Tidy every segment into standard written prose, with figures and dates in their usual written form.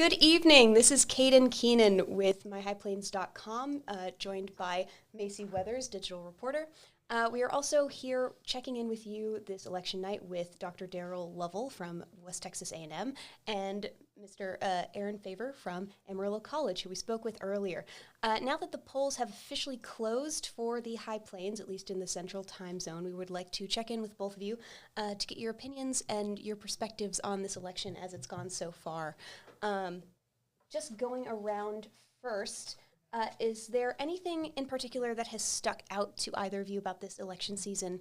Good evening. This is Kaden Keenan with myhighplains.com, joined by Macy Weathers, digital reporter. We are also here checking in with you this election night with Dr. Darrell Lovell from West Texas A&M and Mr. Aaron Faver from Amarillo College, who we spoke with earlier. Now that the polls have officially closed for the High Plains, at least in the Central Time Zone, we would like to check in with both of you to get your opinions and your perspectives on this election as it's gone so far. Just going around first, is there anything in particular that has stuck out to either of you about this election season,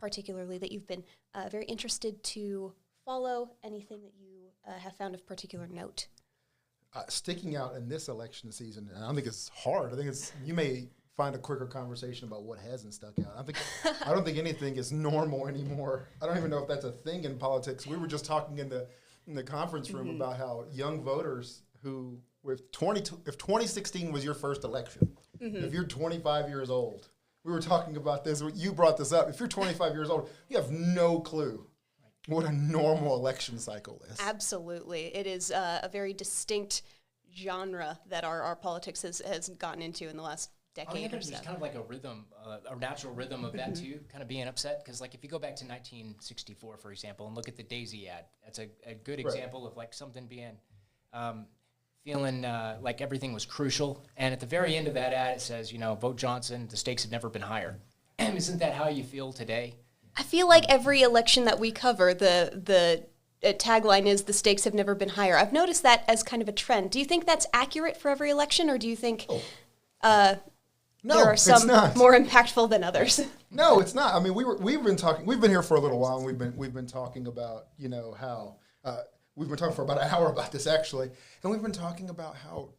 particularly that you've been very interested to follow? Anything that you have found of particular note? Sticking out in this election season, and I don't think it's hard. I think you may find a quicker conversation about what hasn't stuck out. I don't think anything is normal anymore. I don't even know if that's a thing in politics. We were just talking in the conference room about how young voters who, if 2016 was your first election, if you're 25 years old, we were talking about this, you brought this up, if you're 25 years old, you have no clue what a normal election cycle is. Absolutely. It is a very distinct genre that our politics has gotten into in the last decade or so. There's kind of like a rhythm, a natural rhythm of that too, kind of being upset. Because like if you go back to 1964, for example, and look at the Daisy ad, that's a good example of like something being, feeling like everything was crucial. And at the very end of that ad, it says, vote Johnson, the stakes have never been higher. Isn't that how you feel today? I feel like every election that we cover, the tagline is the stakes have never been higher. I've noticed that as kind of a trend. Do you think that's accurate for every election, or do you think there are some more impactful than others? No, it's not. I mean, we've been here for a little while, and we've been talking about how we've been talking for about an hour about this actually, and we've been talking about how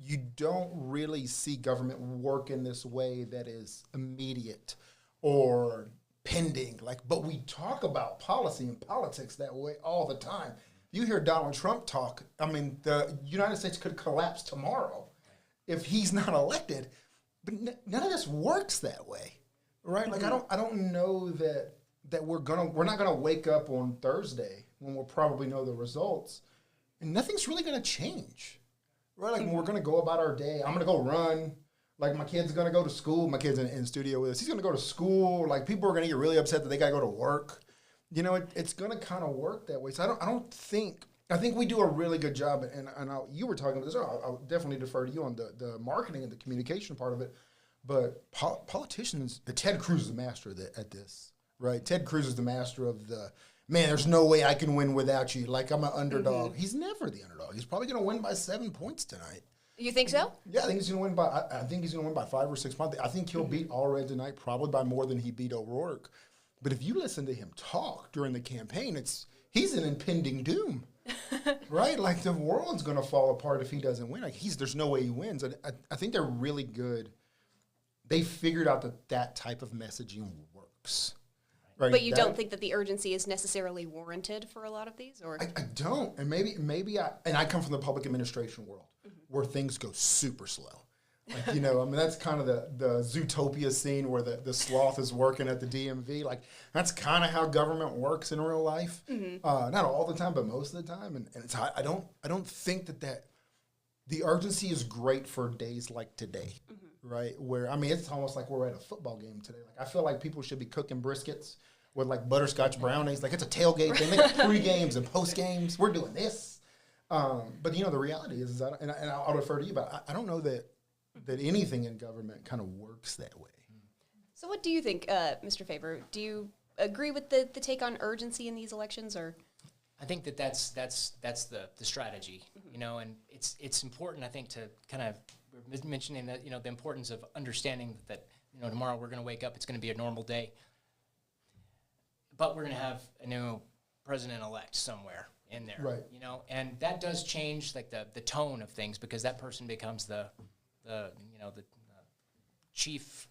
you don't really see government work in this way that is immediate or pending, but we talk about policy and politics that way all the time. You hear Donald Trump talk, I mean, the United States could collapse tomorrow if he's not elected, but none of this works that way, right? Like, I don't know that we're not gonna wake up on Thursday when we'll probably know the results, and nothing's really gonna change, right? Like, when we're gonna go about our day, I'm gonna go run. Like, my kid's going to go to school. My kid's in studio with us. He's going to go to school. Like, people are going to get really upset that they got to go to work. It's going to kind of work that way. So I think we do a really good job. And you were talking about this. I'll definitely defer to you on the marketing and the communication part of it. But politicians, Ted Cruz is the master at this, right? Ted Cruz is the master of there's no way I can win without you. Like, I'm an underdog. He's never the underdog. He's probably going to win by 7 points tonight. You think so? Yeah, I think he's going to win by 5 or 6 points. I think he'll beat Allred tonight, probably by more than he beat O'Rourke. But if you listen to him talk during the campaign, he's an impending doom, right? Like, the world's going to fall apart if he doesn't win. Like, there's no way he wins. I think they're really good. They figured out that type of messaging works. Right? But you don't think that the urgency is necessarily warranted for a lot of these, or I don't, and maybe I come from the public administration world where things go super slow. Like, I mean, that's kind of the Zootopia scene where the sloth is working at the DMV. Like, that's kind of how government works in real life. Not all the time, but most of the time. And it's I don't think that the urgency is great for days like today, right? Where, I mean, it's almost like we're at a football game today. Like, I feel like people should be cooking briskets with like butterscotch brownies. Like, it's a tailgate thing. They got pre-games and post-games. We're doing this. But, the reality is and I'll refer to you, but I don't know that anything in government kind of works that way. So what do you think, Mr. Faver? Do you agree with the take on urgency in these elections, or? I think that's the strategy, and it's important, I think, to kind of, we're mentioning that, the importance of understanding that, tomorrow we're going to wake up, it's going to be a normal day, but we're going to have a new president-elect somewhere in there, right? And that does change like the tone of things, because that person becomes the chief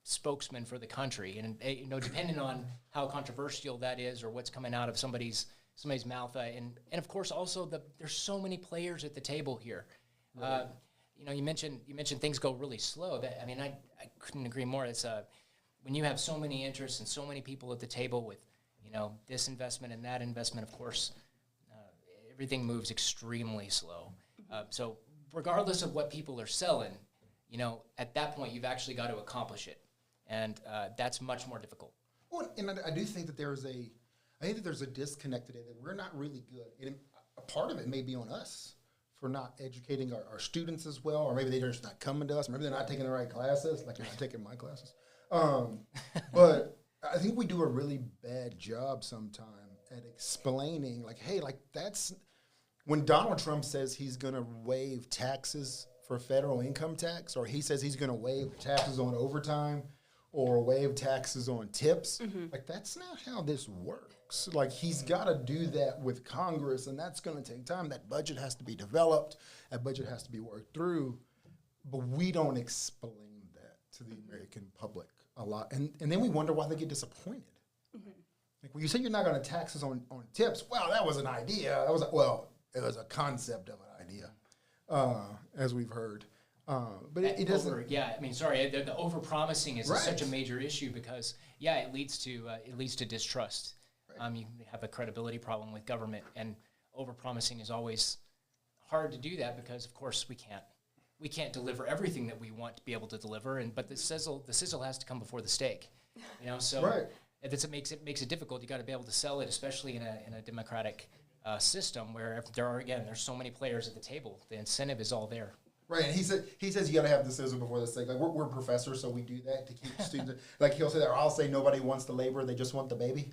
spokesman for the country, and depending on how controversial that is or what's coming out of somebody's mouth, and of course also there's so many players at the table here. Right. You mentioned things go really slow. I couldn't agree more. It's when you have so many interests and so many people at the table with this investment and that investment, of course. everything moves extremely slow. So regardless of what people are selling, at that point you've actually got to accomplish it, and that's much more difficult. Well, and I do think that there's a disconnect today that we're not really good. And a part of it may be on us for not educating our students as well, or maybe they're just not coming to us, maybe they're not taking the right classes, like you're not taking my classes. But I think we do a really bad job sometimes at explaining, like, hey, like that's when Donald Trump says he's going to waive taxes for federal income tax, or he says he's going to waive taxes on overtime or waive taxes on tips. Like, that's not how this works. Like, he's got to do that with Congress, and that's going to take time. That budget has to be developed. That budget has to be worked through. But we don't explain that to the American public a lot. And then we wonder why they get disappointed. Like, when you say you're not going to tax us on tips, well, that was an idea. It was a concept of an idea, as we've heard. But it doesn't. The overpromising is Right. such a major issue because it leads to distrust. Right. You have a credibility problem with government, and overpromising is always hard to do that because, of course, we can't deliver everything that we want to be able to deliver, but the sizzle has to come before the steak. So Right. It makes it difficult. You got to be able to sell it, especially in a democratic system where there's so many players at the table. The incentive is all there. Right, and he says you got to have the sizzle before the steak. Like, we're professors, so we do that to keep students. Like, he'll say that, or I'll say nobody wants the labor, they just want the baby.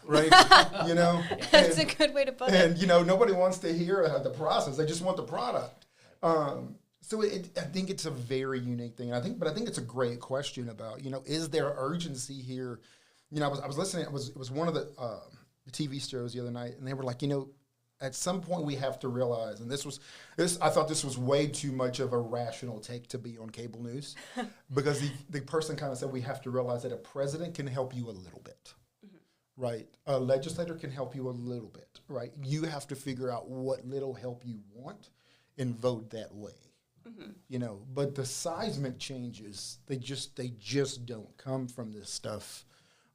Right? That's a good way to put it. And nobody wants to hear the process; they just want the product. So I think it's a very unique thing. I think it's a great question about is there urgency here? I was listening. It was one of the TV shows the other night, and they were like, at some point we have to realize, and I thought this was way too much of a rational take to be on cable news, because the person kind of said we have to realize that a president can help you a little bit, right? A legislator can help you a little bit, right? You have to figure out what little help you want and vote that way, But the seismic changes, they just don't come from this stuff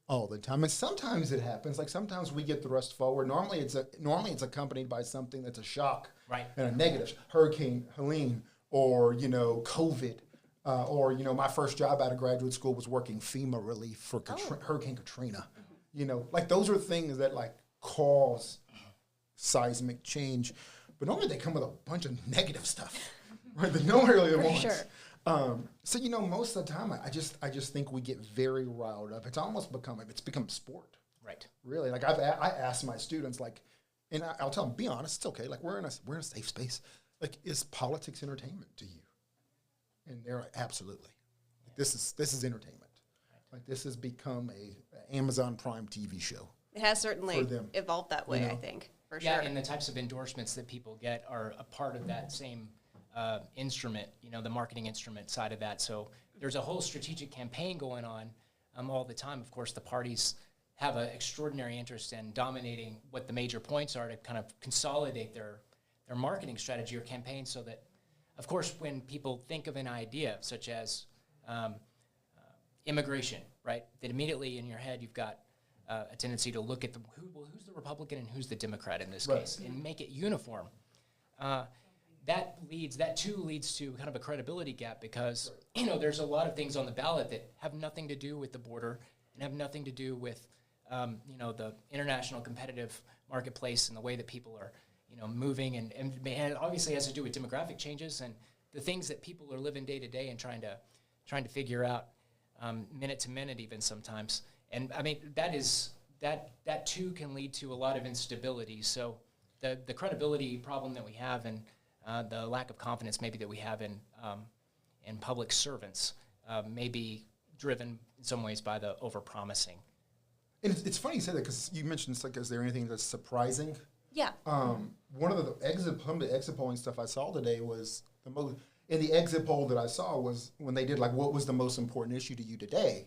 all the time, and sometimes it happens. Like, sometimes we get thrust forward. Normally it's accompanied by something that's a shock, right, and a negative. Hurricane Helene, or COVID, or my first job out of graduate school was working FEMA relief for Hurricane Katrina. Like, those are things that like cause seismic change, but normally they come with a bunch of negative stuff, right? That no one really wants. Sure. So most of the time, I just think we get very riled up. It's almost become sport, right? Really, like I ask my students, like, and I'll tell them, be honest, it's okay. Like, we're in a safe space. Like, is politics entertainment to you? And they're like, absolutely. Like, this is entertainment. Right. Like, this has become a Amazon Prime TV show. It has certainly evolved that way. I think for sure. Yeah, and the types of endorsements that people get are a part of that same instrument, the marketing instrument side of that. So there's a whole strategic campaign going on all the time. Of course, the parties have an extraordinary interest in dominating what the major points are to kind of consolidate their marketing strategy or campaign, so that, of course, when people think of an idea such as immigration, right, that immediately in your head you've got a tendency to look at who's the Republican and who's the Democrat in this case, and make it uniform. That too leads to kind of a credibility gap, because there's a lot of things on the ballot that have nothing to do with the border and have nothing to do with the international competitive marketplace and the way that people are moving, and obviously has to do with demographic changes and the things that people are living day to day and trying to figure out minute to minute even sometimes. And I mean that too can lead to a lot of instability. So the credibility problem that we have, and the lack of confidence maybe that we have in public servants may be driven in some ways by the overpromising. And it's funny you say that, because you mentioned, it's like, is there anything that's surprising? Yeah. One of the exit polling stuff I saw today was in the exit poll that I saw was when they did, like, what was the most important issue to you today?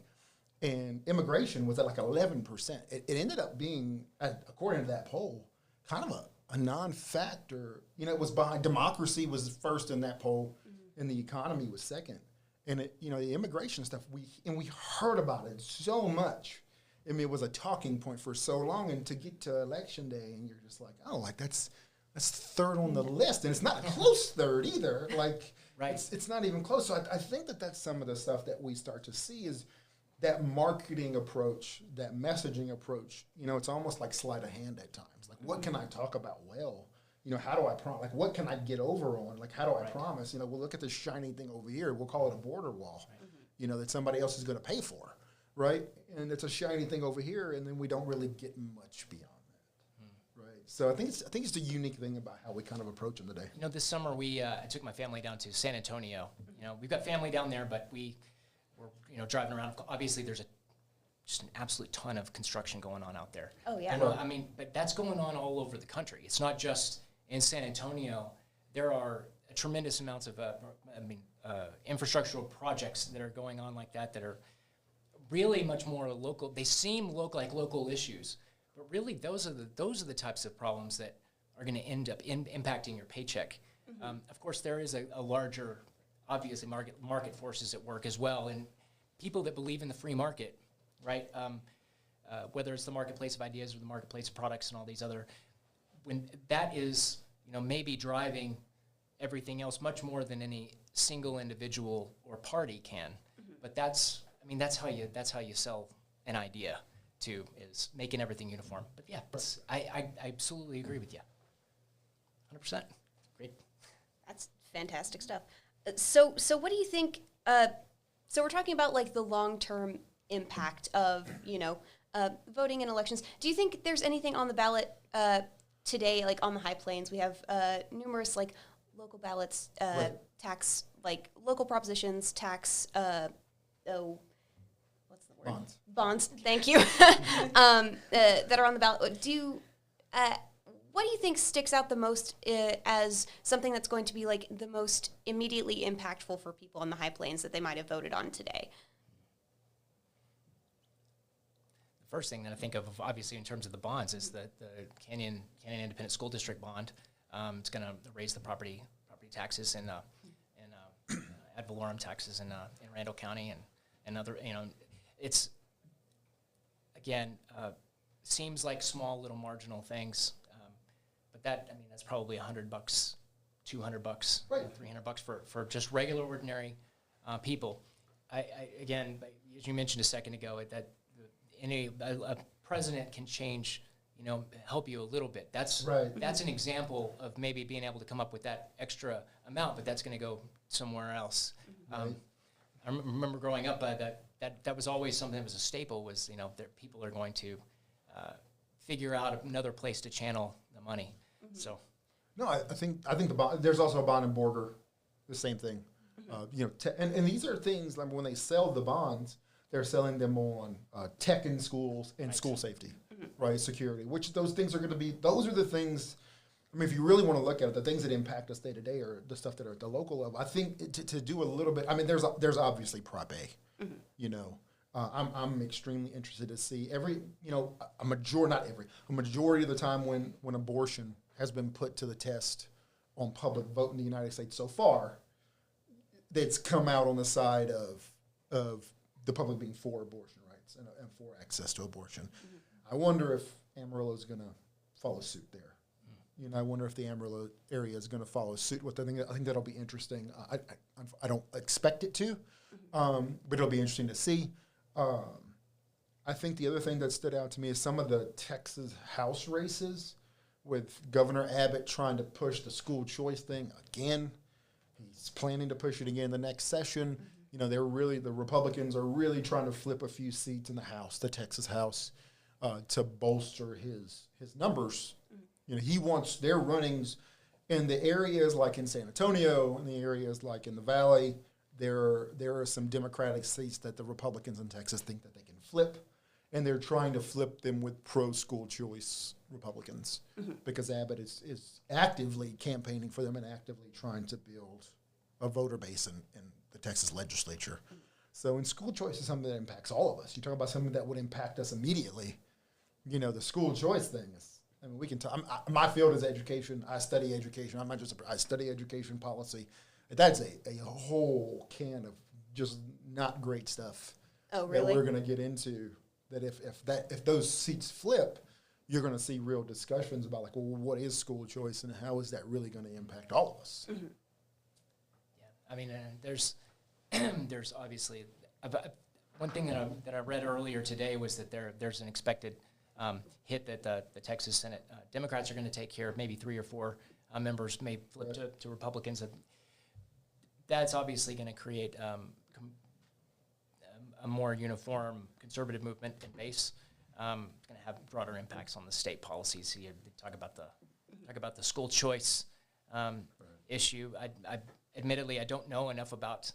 And immigration was at like 11%. It ended up being, according to that poll, kind of a non-factor. It was behind, democracy was first in that poll, and the economy was second. And the immigration stuff, we heard about it so much. I mean, it was a talking point for so long, and to get to election day, and you're just like, oh, like, that's That's third on the list, and it's not a close third either. Like, right. It's not even close. So I think that's some of the stuff that we start to see is that marketing approach, that messaging approach. You know, it's almost like sleight of hand at times. Like, what can I talk about well? You know, how do I promise? Like, what can I get over on? Like, how do I promise? You know, we'll look at this shiny thing over here. We'll call it a border wall, you know, that somebody else is going to pay for, right? And it's a shiny thing over here, and then we don't really get much beyond. Right. So I think it's the unique thing about how we kind of approach them today. You know, this summer I took my family down to San Antonio. You know, we've got family down there, but we were, you know, driving around. Obviously, there's just an absolute ton of construction going on out there. Oh, yeah. And, I mean, but that's going on all over the country. It's not just in San Antonio. There are tremendous amounts of, infrastructural projects that are going on like that are really much more local. They seem like local issues. But really, those are the types of problems that are going to end up impacting your paycheck. Of course, there is a larger, obviously, market forces at work as well, and people that believe in the free market, right? Whether it's the marketplace of ideas or the marketplace of products and all these other, when that is, you know, maybe driving everything else much more than any single individual or party can. But that's how you sell an idea. Too, is making everything uniform. But yeah, I absolutely agree with you. 100%. Great. That's fantastic stuff. So what do you think, so we're talking about like the long-term impact of, you know, voting in elections. Do you think there's anything on the ballot today, like on the High Plains? We have numerous like local ballots, tax, like local propositions, tax, Bonds, thank you, that are on the ballot. What do you think sticks out the most as something that's going to be like the most immediately impactful for people on the High Plains that they might have voted on today? The first thing that I think of, obviously, in terms of the bonds, is the Canyon Independent School District bond. It's going to raise the property taxes and ad valorem taxes in Randall County and other, you know, it's. Again, seems like small little marginal things, but that's probably $100, $200, $300 for just regular ordinary people. Again, as you mentioned a second ago, that a president can change, you know, help you a little bit. That's an example of maybe being able to come up with that extra amount, but that's going to go somewhere else. I remember growing up that was always something that was a staple, was, you know, that people are going to figure out another place to channel the money. So, no, I think the bond, there's also a bond and border, the same thing. You know, and these are things like when they sell the bonds, they're selling them on tech in schools and school safety, right? Security, which those things are going to be. Those are the things. I mean, if you really want to look at it, the things that impact us day to day are the stuff that are at the local level. I think to do a little bit. I mean, there's obviously Prop A. You know, I'm extremely interested to see a majority of the time when abortion has been put to the test on public vote in the United States so far, that's come out on the side of the public being for abortion rights and for access to abortion. I wonder if Amarillo is going to follow suit there. You know, I wonder if the Amarillo area is going to follow suit with. I think that'll be interesting. I don't expect it to. But it'll be interesting to see. I think the other thing that stood out to me is some of the Texas House races with Governor Abbott trying to push the school choice thing again. He's planning to push it again the next session. You know, the Republicans are really trying to flip a few seats in the House, the Texas House, to bolster his numbers. You know, he wants their runnings in the areas like in San Antonio, in the areas like in the Valley. There are some Democratic seats that the Republicans in Texas think that they can flip, and they're trying to flip them with pro-school choice Republicans because Abbott is actively campaigning for them and actively trying to build a voter base in the Texas legislature. So in school choice is something that impacts all of us. You talk about something that would impact us immediately. You know, the school choice thing is, I mean, we can talk. My field is education. I study education. I study education policy. That's a whole can of just not great stuff. Oh, really? That we're going to get into. That if those seats flip, you're going to see real discussions about like, well, what is school choice and how is that really going to impact all of us? Mm-hmm. Yeah, I mean, there's there's obviously one thing that I read earlier today was that there's an expected hit that the Texas Senate Democrats are going to take care of. Maybe 3 or 4 members may flip to Republicans. That's obviously going to create a more uniform conservative movement and base. It's going to have broader impacts on the state policies. You talk about the school choice issue. I admittedly I don't know enough about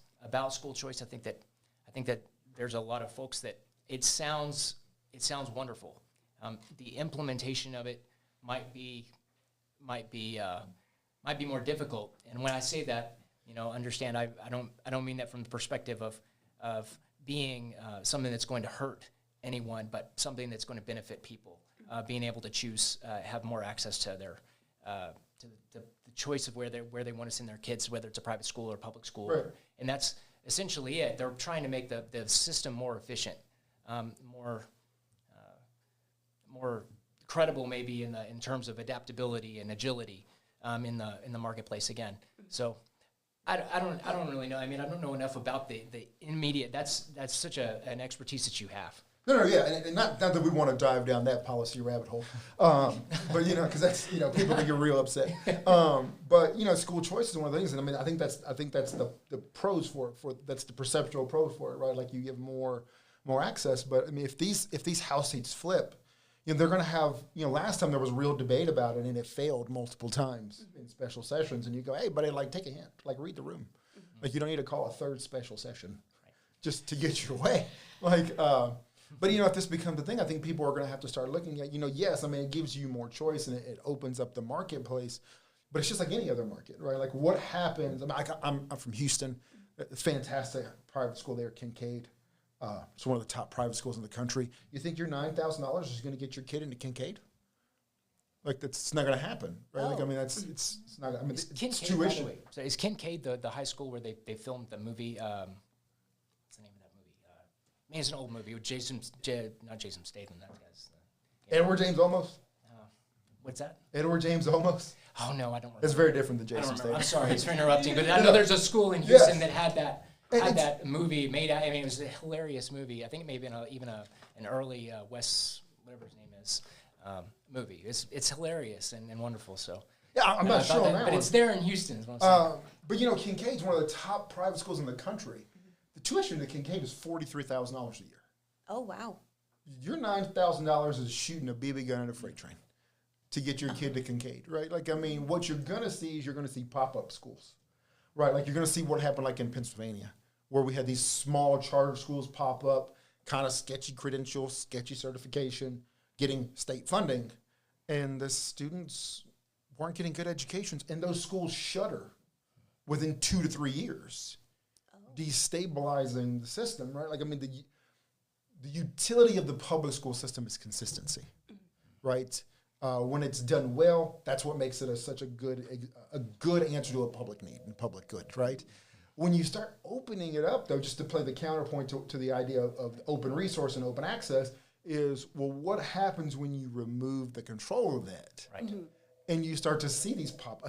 school choice. I think that there's a lot of folks that it sounds wonderful. The implementation of it might be more difficult. And when I say that, understand I don't mean that from the perspective of being something that's going to hurt anyone, but something that's going to benefit people. Being able to choose, have more access to their to the choice of where they want to send their kids, whether it's a private school or public school, Right. And that's essentially it. They're trying to make the system more efficient, more credible, maybe in terms of adaptability and agility in the marketplace again. So I don't really know. I mean, I don't know enough about the immediate. That's such an expertise that you have. No, yeah, and not that we want to dive down that policy rabbit hole, but because that's people can get real upset. But school choice is one of the things, and I mean, I think that's the pros for that's the perceptual pros for it, right? Like you give more access, but I mean, if these house seats flip, they're going to have last time there was real debate about it, and it failed multiple times in special sessions, and you go, hey, buddy, like take a hint, like read the room, like you don't need to call a third special session just to get your way, like. But, if this becomes a thing, I think people are going to have to start looking at, yes, I mean, it gives you more choice and it opens up the marketplace, but it's just like any other market, right? Like what happens, I mean, I'm from Houston. It's fantastic private school there, Kincaid. It's one of the top private schools in the country. You think your $9,000 is going to get your kid into Kincaid? Like that's not going to happen, right? Oh. Like, I mean, it's not, I mean, it's Kincaid, tuition. by the way, so is Kincaid the high school where they filmed the movie, what's the name of that movie? I mean, it's an old movie with not Jason Statham, that guy's. Edward James Olmos? What's that? Edward James Olmos? Oh, no, I don't remember. It's very different than I don't Jason remember. Statham. I'm sorry, it's for interrupting, but I know there's a school in Houston that had that movie made. I mean, it was a hilarious movie. I think it may have been even an early Wes, whatever his name is, movie. It's hilarious and wonderful. So Yeah, I'm not sure on that but one. it's there in Houston. Is what I'm saying. But Kincaid's one of the top private schools in the country. The tuition to Kincaid is $43,000 a year. Oh, wow. Your $9,000 is shooting a BB gun at a freight train to get your kid to Kincaid, right? Like, I mean, what you're going to see is you're going to see pop-up schools, right? Like, you're going to see what happened like in Pennsylvania, where we had these small charter schools pop up, kind of sketchy credentials, sketchy certification, getting state funding, and the students weren't getting good educations, and those schools shutter within 2 to 3 years, destabilizing the system, right? Like, I mean, the utility of the public school system is consistency, right? When it's done well, that's what makes it such a good answer to a public need and public good, right? When you start opening it up, though, just to play the counterpoint to the idea of open resource and open access is, well, what happens when you remove the control of that? Right. Mm-hmm. And you start to see these pop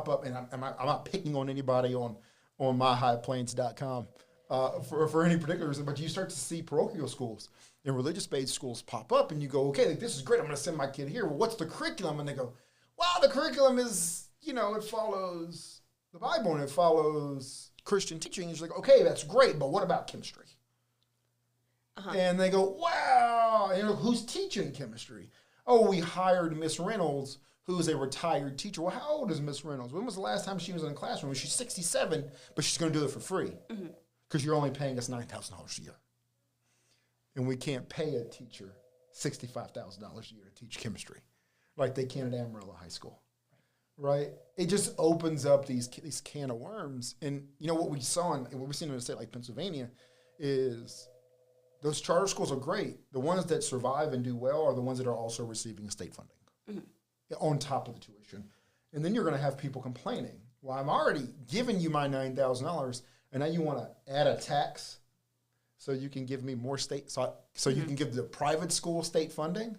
up, and I'm not picking on anybody on myhighplains.com for any particular reason, but you start to see parochial schools and religious-based schools pop up, and you go, okay, like, this is great, I'm going to send my kid here. Well, what's the curriculum? And they go, wow, the curriculum is, it follows the Bible and it follows Christian teaching. And you're like, okay, that's great, but what about chemistry? And they go, wow, who's teaching chemistry? Oh, we hired Miss Reynolds, who's a retired teacher. Well, how old is Miss Reynolds? When was the last time she was in a classroom? She's 67, but she's going to do it for free because you're only paying us $9,000 a year. And we can't pay a teacher $65,000 a year to teach chemistry like they can at Amarillo High School, right? It just opens up these can of worms. And what we saw and what we've seen in a state like Pennsylvania is those charter schools are great. The ones that survive and do well are the ones that are also receiving state funding on top of the tuition. And then you're going to have people complaining, well, I'm already giving you my $9,000, and now you want to add a tax so you can give me more state, so you can give the private school state funding.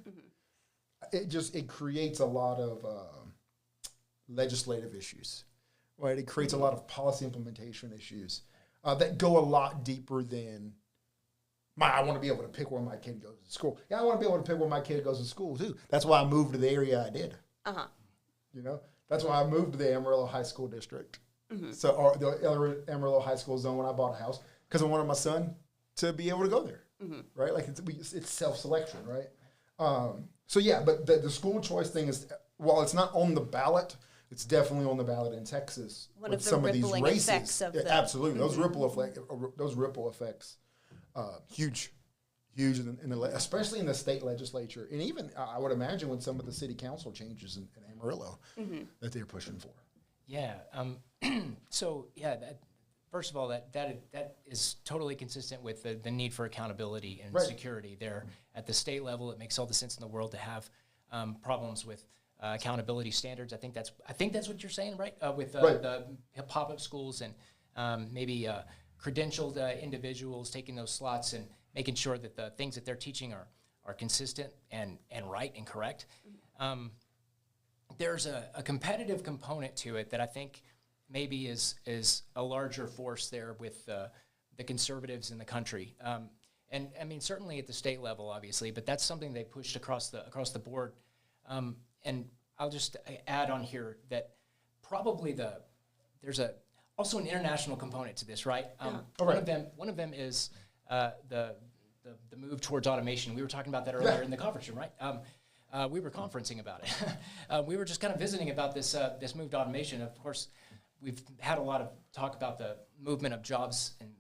it creates a lot of legislative issues, right? It creates a lot of policy implementation issues that go a lot deeper than I want to be able to pick where my kid goes to school. Yeah, I want to be able to pick where my kid goes to school too. That's why I moved to the area I did. You know, that's why I moved to the Amarillo High School District. So, or the other Amarillo High School zone when I bought a house, because I wanted my son to be able to go there, right? Like it's self-selection, right? So yeah, but the school choice thing is, while it's not on the ballot, it's definitely on the ballot in Texas. One of the rippling effects of the... Absolutely, those ripple effects, huge, especially in the state legislature, and even I would imagine with some of the city council changes in Amarillo that they're pushing for. Yeah. So yeah, first of all, that is totally consistent with the need for accountability and security there at the state level. It makes all the sense in the world to have problems with accountability standards. I think that's what you're saying, right? With the pop-up schools and maybe credentialed individuals taking those slots and making sure that the things that they're teaching are consistent and right and correct. There's a competitive component to it that I think maybe is a larger force there with the conservatives in the country. And I mean, certainly at the state level, obviously, but that's something they pushed across the board. And I'll just add on here that probably there's also an international component to this, right? One of them is the move towards automation. We were talking about that earlier in the conference room, right? We were conferencing about it. We were just kind of visiting about this move to automation. Of course, we've had a lot of talk about the movement of jobs and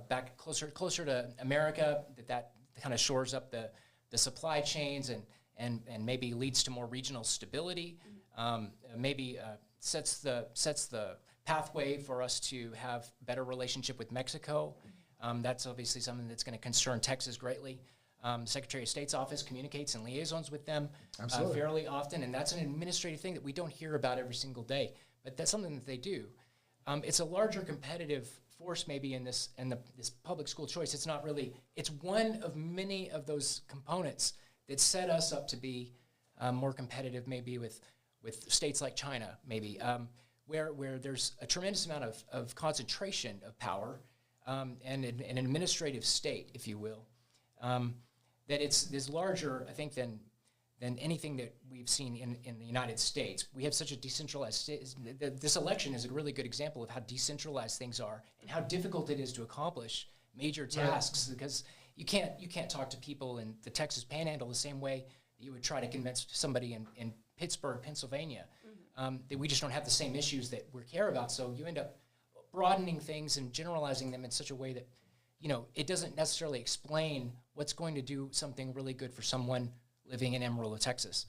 back closer to America. That kind of shores up the supply chains and maybe leads to more regional stability. Maybe sets the pathway for us to have better relationship with Mexico. That's obviously something that's going to concern Texas greatly. Secretary of State's office communicates and liaisons with them fairly often, and that's an administrative thing that we don't hear about every single day, but that's something that they do. It's a larger competitive force maybe in this public school choice. It's not really, it's one of many of those components that set us up to be more competitive maybe with states like China maybe, where there's a tremendous amount of concentration of power and an administrative state, if you will. That it's larger, I think, than anything that we've seen in the United States. We have such a decentralized state. This election is a really good example of how decentralized things are and how difficult it is to accomplish major tasks, because you can't talk to people in the Texas Panhandle the same way that you would try to convince somebody in Pittsburgh, Pennsylvania. That we just don't have the same issues that we care about. So you end up broadening things and generalizing them in such a way that, it doesn't necessarily explain what's going to do something really good for someone living in Amarillo, Texas.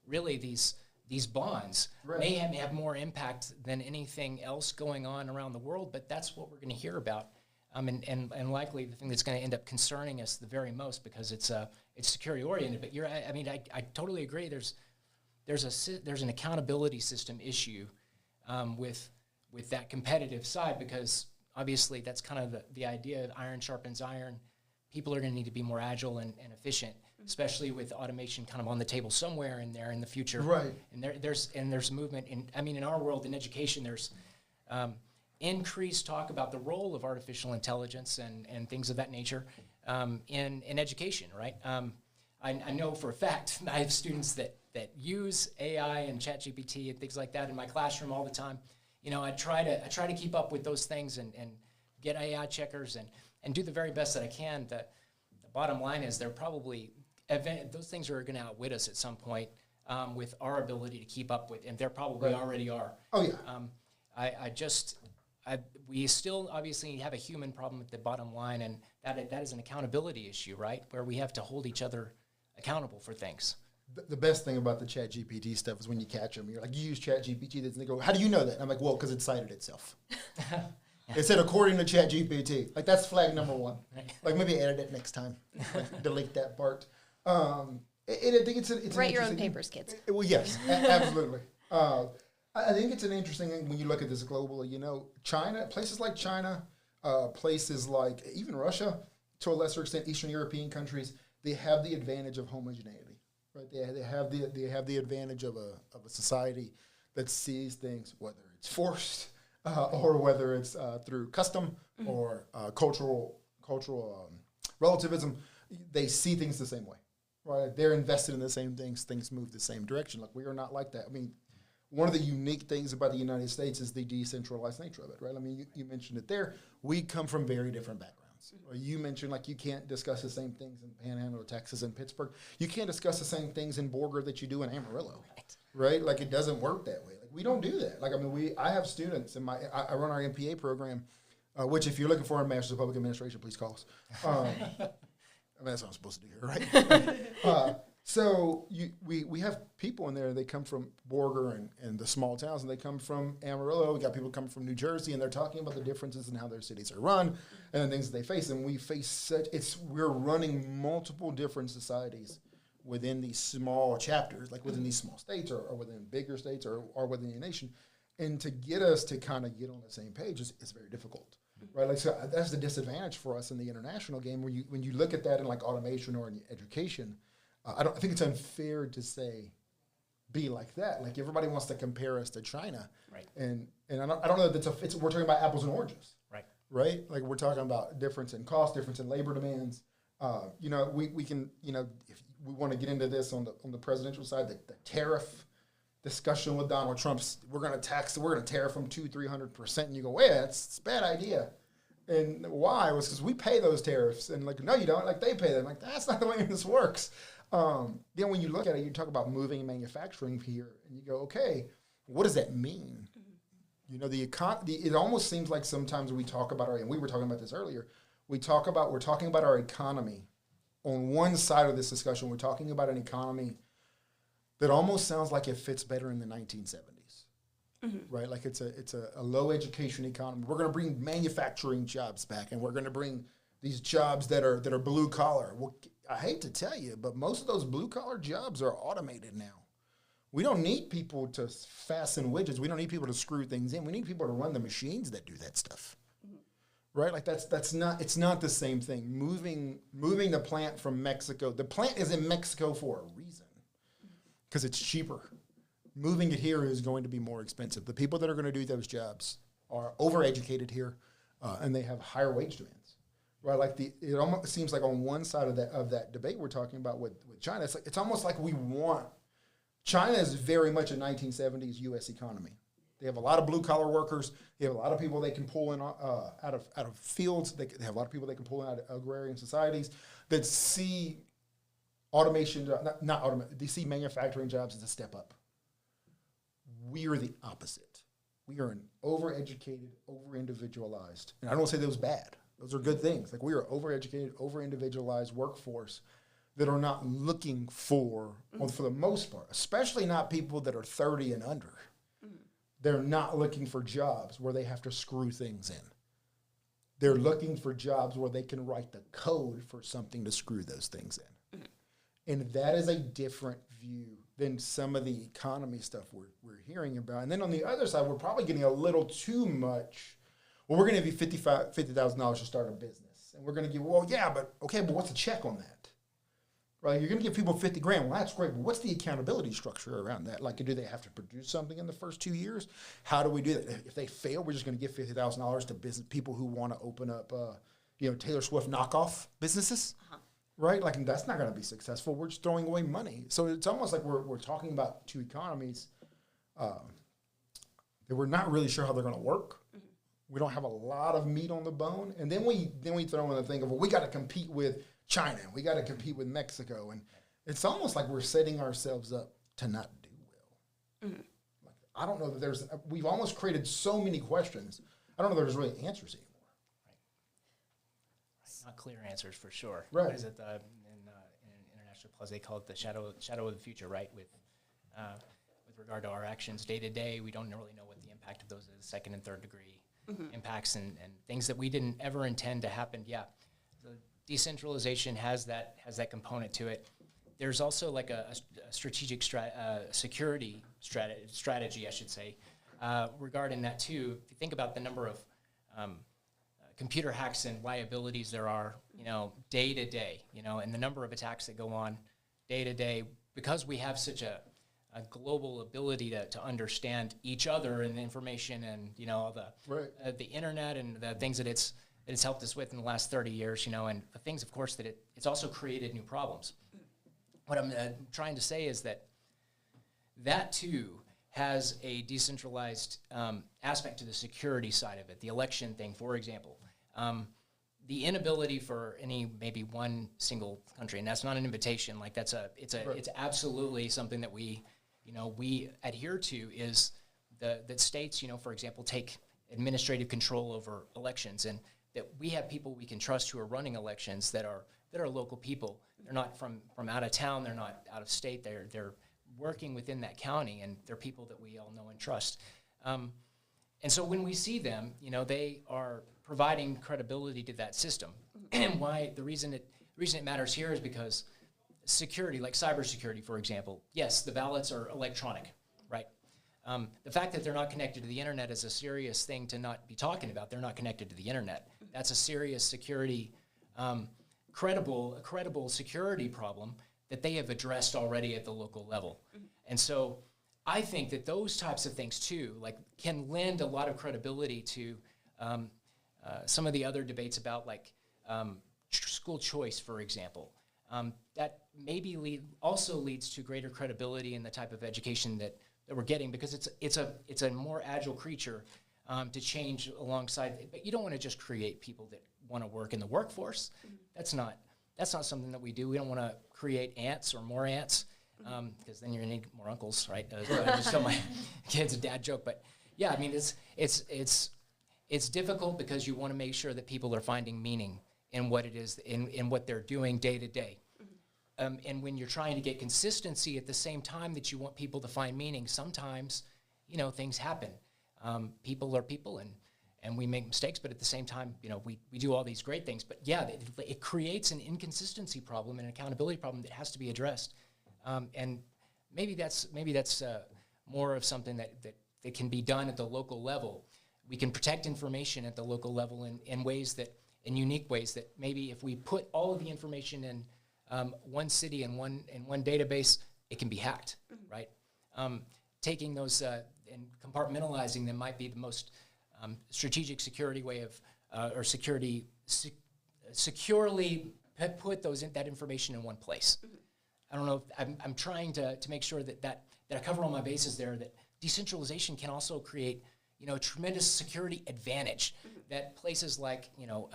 Really, these bonds may have more impact than anything else going on around the world, but that's what we're going to hear about, and likely the thing that's going to end up concerning us the very most, because it's security oriented. But I totally agree. There's an accountability system issue with that competitive side, because obviously that's kind of the idea of iron sharpens iron. People are going to need to be more agile and efficient, especially with automation kind of on the table somewhere in there in the future. Right. And there's movement in our world in education. There's increased talk about the role of artificial intelligence and things of that nature in education. Right. I know for a fact I have students that use AI and ChatGPT and things like that in my classroom all the time. I try to keep up with those things and get AI checkers and do the very best that I can. The bottom line is they're probably those things are going to outwit us at some point with our ability to keep up with, and they probably already are. Oh yeah. We still obviously have a human problem at the bottom line, and that is an accountability issue, right? Where we have to hold each other accountable for things. The best thing about the ChatGPT stuff is when you catch them, you're like, you use ChatGPT, and they go, how do you know that? And I'm like, well, because it cited itself. It said, according to ChatGPT. Like, that's flag number one. Like, maybe edit it next time. Like, delete that part. I think it's write your own papers, kids. Well, yes, absolutely. I think it's an interesting thing when you look at this globally. China, places like China, places like even Russia, to a lesser extent, Eastern European countries, they have the advantage of homogeneity. right? They have the advantage of a society that sees things, whether it's forced or whether it's through custom or cultural relativism. They see things the same way, right? They're invested in the same things. Things move the same direction. Like, we are not like that. I mean, one of the unique things about the United States is the decentralized nature of it, right? I mean, you mentioned it there. We come from very different backgrounds. Or you mentioned, like, you can't discuss the same things in Panhandle, Texas, and Pittsburgh. You can't discuss the same things in Borger that you do in Amarillo, right? Like, it doesn't work that way. Like, we don't do that. Like, I mean, I have students in I run our MPA program, which, if you're looking for a Master's of Public Administration, please call us. I mean, that's what I'm supposed to do here, right? So we have people in there. They come from Borger and the small towns, and they come from Amarillo. We got people coming from New Jersey, and they're talking about the differences in how their cities are run and the things that they face. And we face we're running multiple different societies within these small chapters, like within these small states or within bigger states or within the nation. And to get us to kind of get on the same page is very difficult. Right, like, so that's the disadvantage for us in the international game. When you look at that in, like, automation or in education, I think it's unfair to say be like that. Like, everybody wants to compare us to China, right? And I don't know that we're talking about apples and oranges, right? Like, we're talking about difference in cost, difference in labor demands. We can, if we want to get into this on the presidential side, the tariff discussion with Donald Trump's, we're going to tariff them 200-300%, and you go, wait, it's a bad idea. And why? It was because we pay those tariffs, and, like, no, you don't. Like, they pay them. Like, that's not the way this works. Then when you look at it, you talk about moving manufacturing here, and you go, okay, what does that mean? It almost seems like sometimes we talk about and we were talking about this earlier. We're talking about our economy. On one side of this discussion, we're talking about an economy that almost sounds like it fits better in the 1970s, right? Like, it's a low education economy. We're going to bring manufacturing jobs back, and we're going to bring these jobs that are blue collar. Well, I hate to tell you, but most of those blue collar jobs are automated now. We don't need people to fasten widgets. We don't need people to screw things in. We need people to run the machines that do that stuff, right? Like, it's not the same thing. Moving the plant from Mexico. The plant is in Mexico for a reason. Because it's cheaper. Moving it here is going to be more expensive. The people that are going to do those jobs are overeducated here, and they have higher wage demands, right? Like, it almost seems like on one side of that debate we're talking about with China, it's almost like China is very much a 1970s U.S. economy. They have a lot of blue collar workers. They have a lot of people they can pull in out of fields. They have a lot of people they can pull in out of agrarian societies that see automation, they see manufacturing jobs as a step up. We are the opposite. We are an overeducated, over-individualized, and I don't say that was bad. Those are good things. Like, we are overeducated, over-individualized workforce that are not looking for the most part, especially not people that are 30 and under. They're not looking for jobs where they have to screw things in. They're looking for jobs where they can write the code for something to screw those things in. And that is a different view than some of the economy stuff we're hearing about. And then on the other side, we're probably getting a little too much. Well, we're going to give you $50,000 to start a business. And we're going to give, but what's the check on that? Right? You're going to give people $50,000. Well, that's great. But what's the accountability structure around that? Like, do they have to produce something in the first 2 years? How do we do that? If they fail, we're just going to give $50,000 to business people who want to open up, Taylor Swift knockoff businesses. Right? Like, and that's not going to be successful. We're just throwing away money. So it's almost like we're talking about two economies that we're not really sure how they're going to work. We don't have a lot of meat on the bone. And then we throw in the thing of, we got to compete with China. We got to compete with Mexico. And it's almost like we're setting ourselves up to not do well. Like, I don't know that we've almost created so many questions. I don't know if there's really answers anymore. Not clear answers for sure. Right. What is it in International Plus? They call it the shadow of the future, right? With regard to our actions day to day, we don't really know what the impact of those is, second and third degree impacts and things that we didn't ever intend to happen. Yeah, so decentralization has that component to it. There's also like a strategic security strategy, I should say, regarding that too. If you think about the number of computer hacks and liabilities there are, day to day, and the number of attacks that go on day to day because we have such a global ability to understand each other and information and, you know, the internet and the things that it's helped us with in the last 30 years, you know, and the things, of course, that it's also created new problems. What I'm trying to say is that too has a decentralized aspect to the security side of it. The election thing, for example, the inability for maybe one single country, and that's not an invitation. Like it's absolutely something that we adhere to, is that states, you know, for example, take administrative control over elections, and that we have people we can trust who are running elections that are local people. They're not from out of town. They're not out of state. They're working within that county, and they're people that we all know and trust. And so when we see them, you know, they are providing credibility to that system. And why the reason it matters here is because security, like cybersecurity, for example, yes, the ballots are electronic, right? The fact that they're not connected to the internet is a serious thing to not be talking about. They're not connected to the internet. That's a serious security, credible security problem that they have addressed already at the local level. And so I think that those types of things too, like, can lend a lot of credibility to some of the other debates about, like, school choice, for example. That maybe also leads to greater credibility in the type of education that we're getting, because it's a more agile creature to change alongside. But you don't want to just create people that want to work in the workforce. That's not something that we do. We don't want to create ants or more ants, because then you're gonna need more uncles, right? I just tell my kids a dad joke, but yeah, I mean, it's difficult because you want to make sure that people are finding meaning in what it is, in what they're doing day to day. And when you're trying to get consistency at the same time that you want people to find meaning, sometimes, you know, things happen. People are people, and we make mistakes, but at the same time, you know, we do all these great things. But yeah, it creates an inconsistency problem, an accountability problem that has to be addressed. And maybe that's more of something that can be done at the local level. We can protect information at the local level in ways in unique ways that maybe if we put all of the information in one city and one database, it can be hacked, right? Taking those and compartmentalizing them might be the most strategic security way of, or securely put that information in one place. I don't know if I'm trying to make sure that I cover all my bases there, that decentralization can also create, you know, a tremendous security advantage that places like, you know,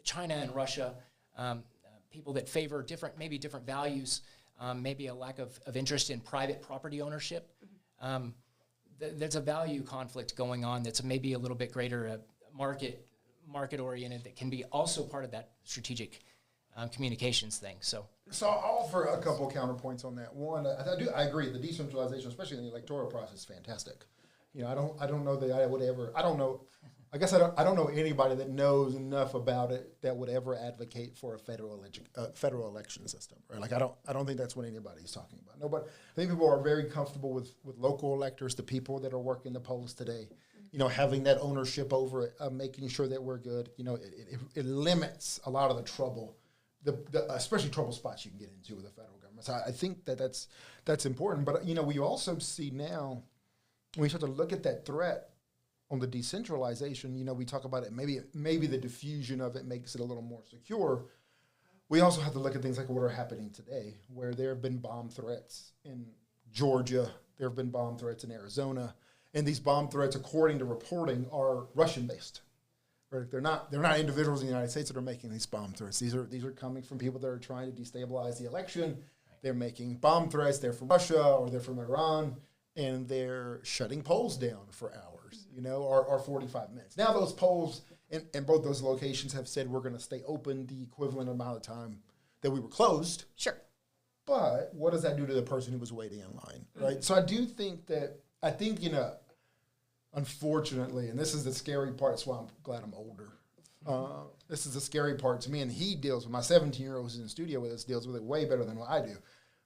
China and Russia, people that favor different values, maybe a lack of interest in private property ownership. There's a value conflict going on that's maybe a little bit greater, market-oriented, that can be also part of that strategic communications thing. So I'll offer a couple of counterpoints on that. One, I agree. The decentralization, especially in the electoral process, is fantastic. You know, I don't know that I would ever. I don't know. I guess I don't know anybody that knows enough about it that would ever advocate for a federal election system. Right? Like I don't think that's what anybody's talking about. No, but I think people are very comfortable with local electors, the people that are working the polls today. You know, having that ownership over it, making sure that we're good. You know, it limits a lot of the trouble, especially trouble spots you can get into with the federal government. So I think that's important. But you know, we also see now, when we start to look at that threat on the decentralization, you know, we talk about it, maybe the diffusion of it makes it a little more secure. We also have to look at things like what are happening today, where there have been bomb threats in Georgia, there have been bomb threats in Arizona, and these bomb threats, according to reporting, are Russian-based. Right? They're not individuals in the United States that are making these bomb threats. These are coming from people that are trying to destabilize the election. They're making bomb threats. They're from Russia or they're from Iran, and they're shutting polls down for hours, you know, or 45 minutes. Now those polls in both those locations have said we're going to stay open the equivalent amount of time that we were closed. Sure. But what does that do to the person who was waiting in line, right? So I think, you know, unfortunately, and this is the scary part, that's why I'm glad I'm older. This is the scary part to me, and he deals with, my 17-year-old who's in the studio with us, deals with it way better than what I do.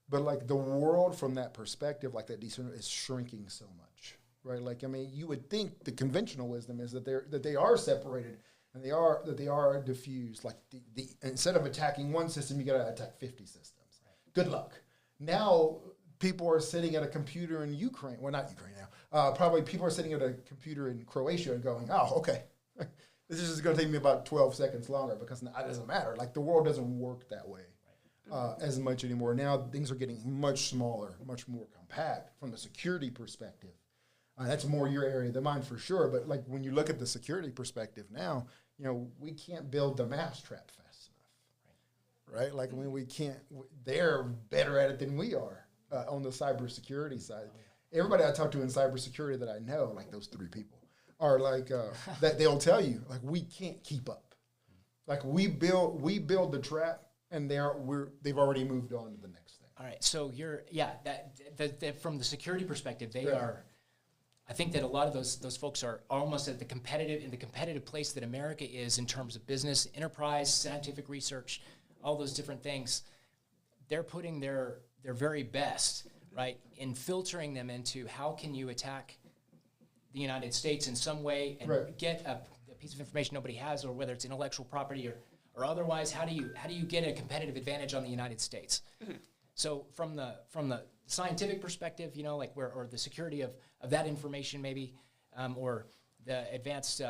But like the world from that perspective, like that is shrinking so much, right? Like, I mean, you would think the conventional wisdom is that they are separated and they are diffused. Like the instead of attacking one system, you got to attack 50 systems. Good luck. now people are sitting at a computer in Ukraine. Well, not Ukraine now. Probably people are sitting at a computer in Croatia and going, oh, okay. This is just going to take me about 12 seconds longer because now it doesn't matter. Like the world doesn't work that way as much anymore. Now things are getting much smaller, much more compact from the security perspective. That's more your area than mine for sure. But like when you look at the security perspective now, we can't build the mousetrap fast enough, right? Like when we can't, they're better at it than we are on the cybersecurity side. Everybody I talk to in cybersecurity that I know, like those three people, are like that they'll tell you like we can't keep up. Like we build the trap, and they've already moved on to the next thing. All right, so that from the security perspective, they are. I think that a lot of those folks are almost at the competitive place that America is in terms of business, enterprise, scientific research, all those different things. They're putting their very best, right, in filtering them into how can you attack the United States in some way and get a piece of information nobody has, or whether it's intellectual property or otherwise. How do you get a competitive advantage on the United States? Mm-hmm. So from the scientific perspective, or the security of that information maybe, or the advanced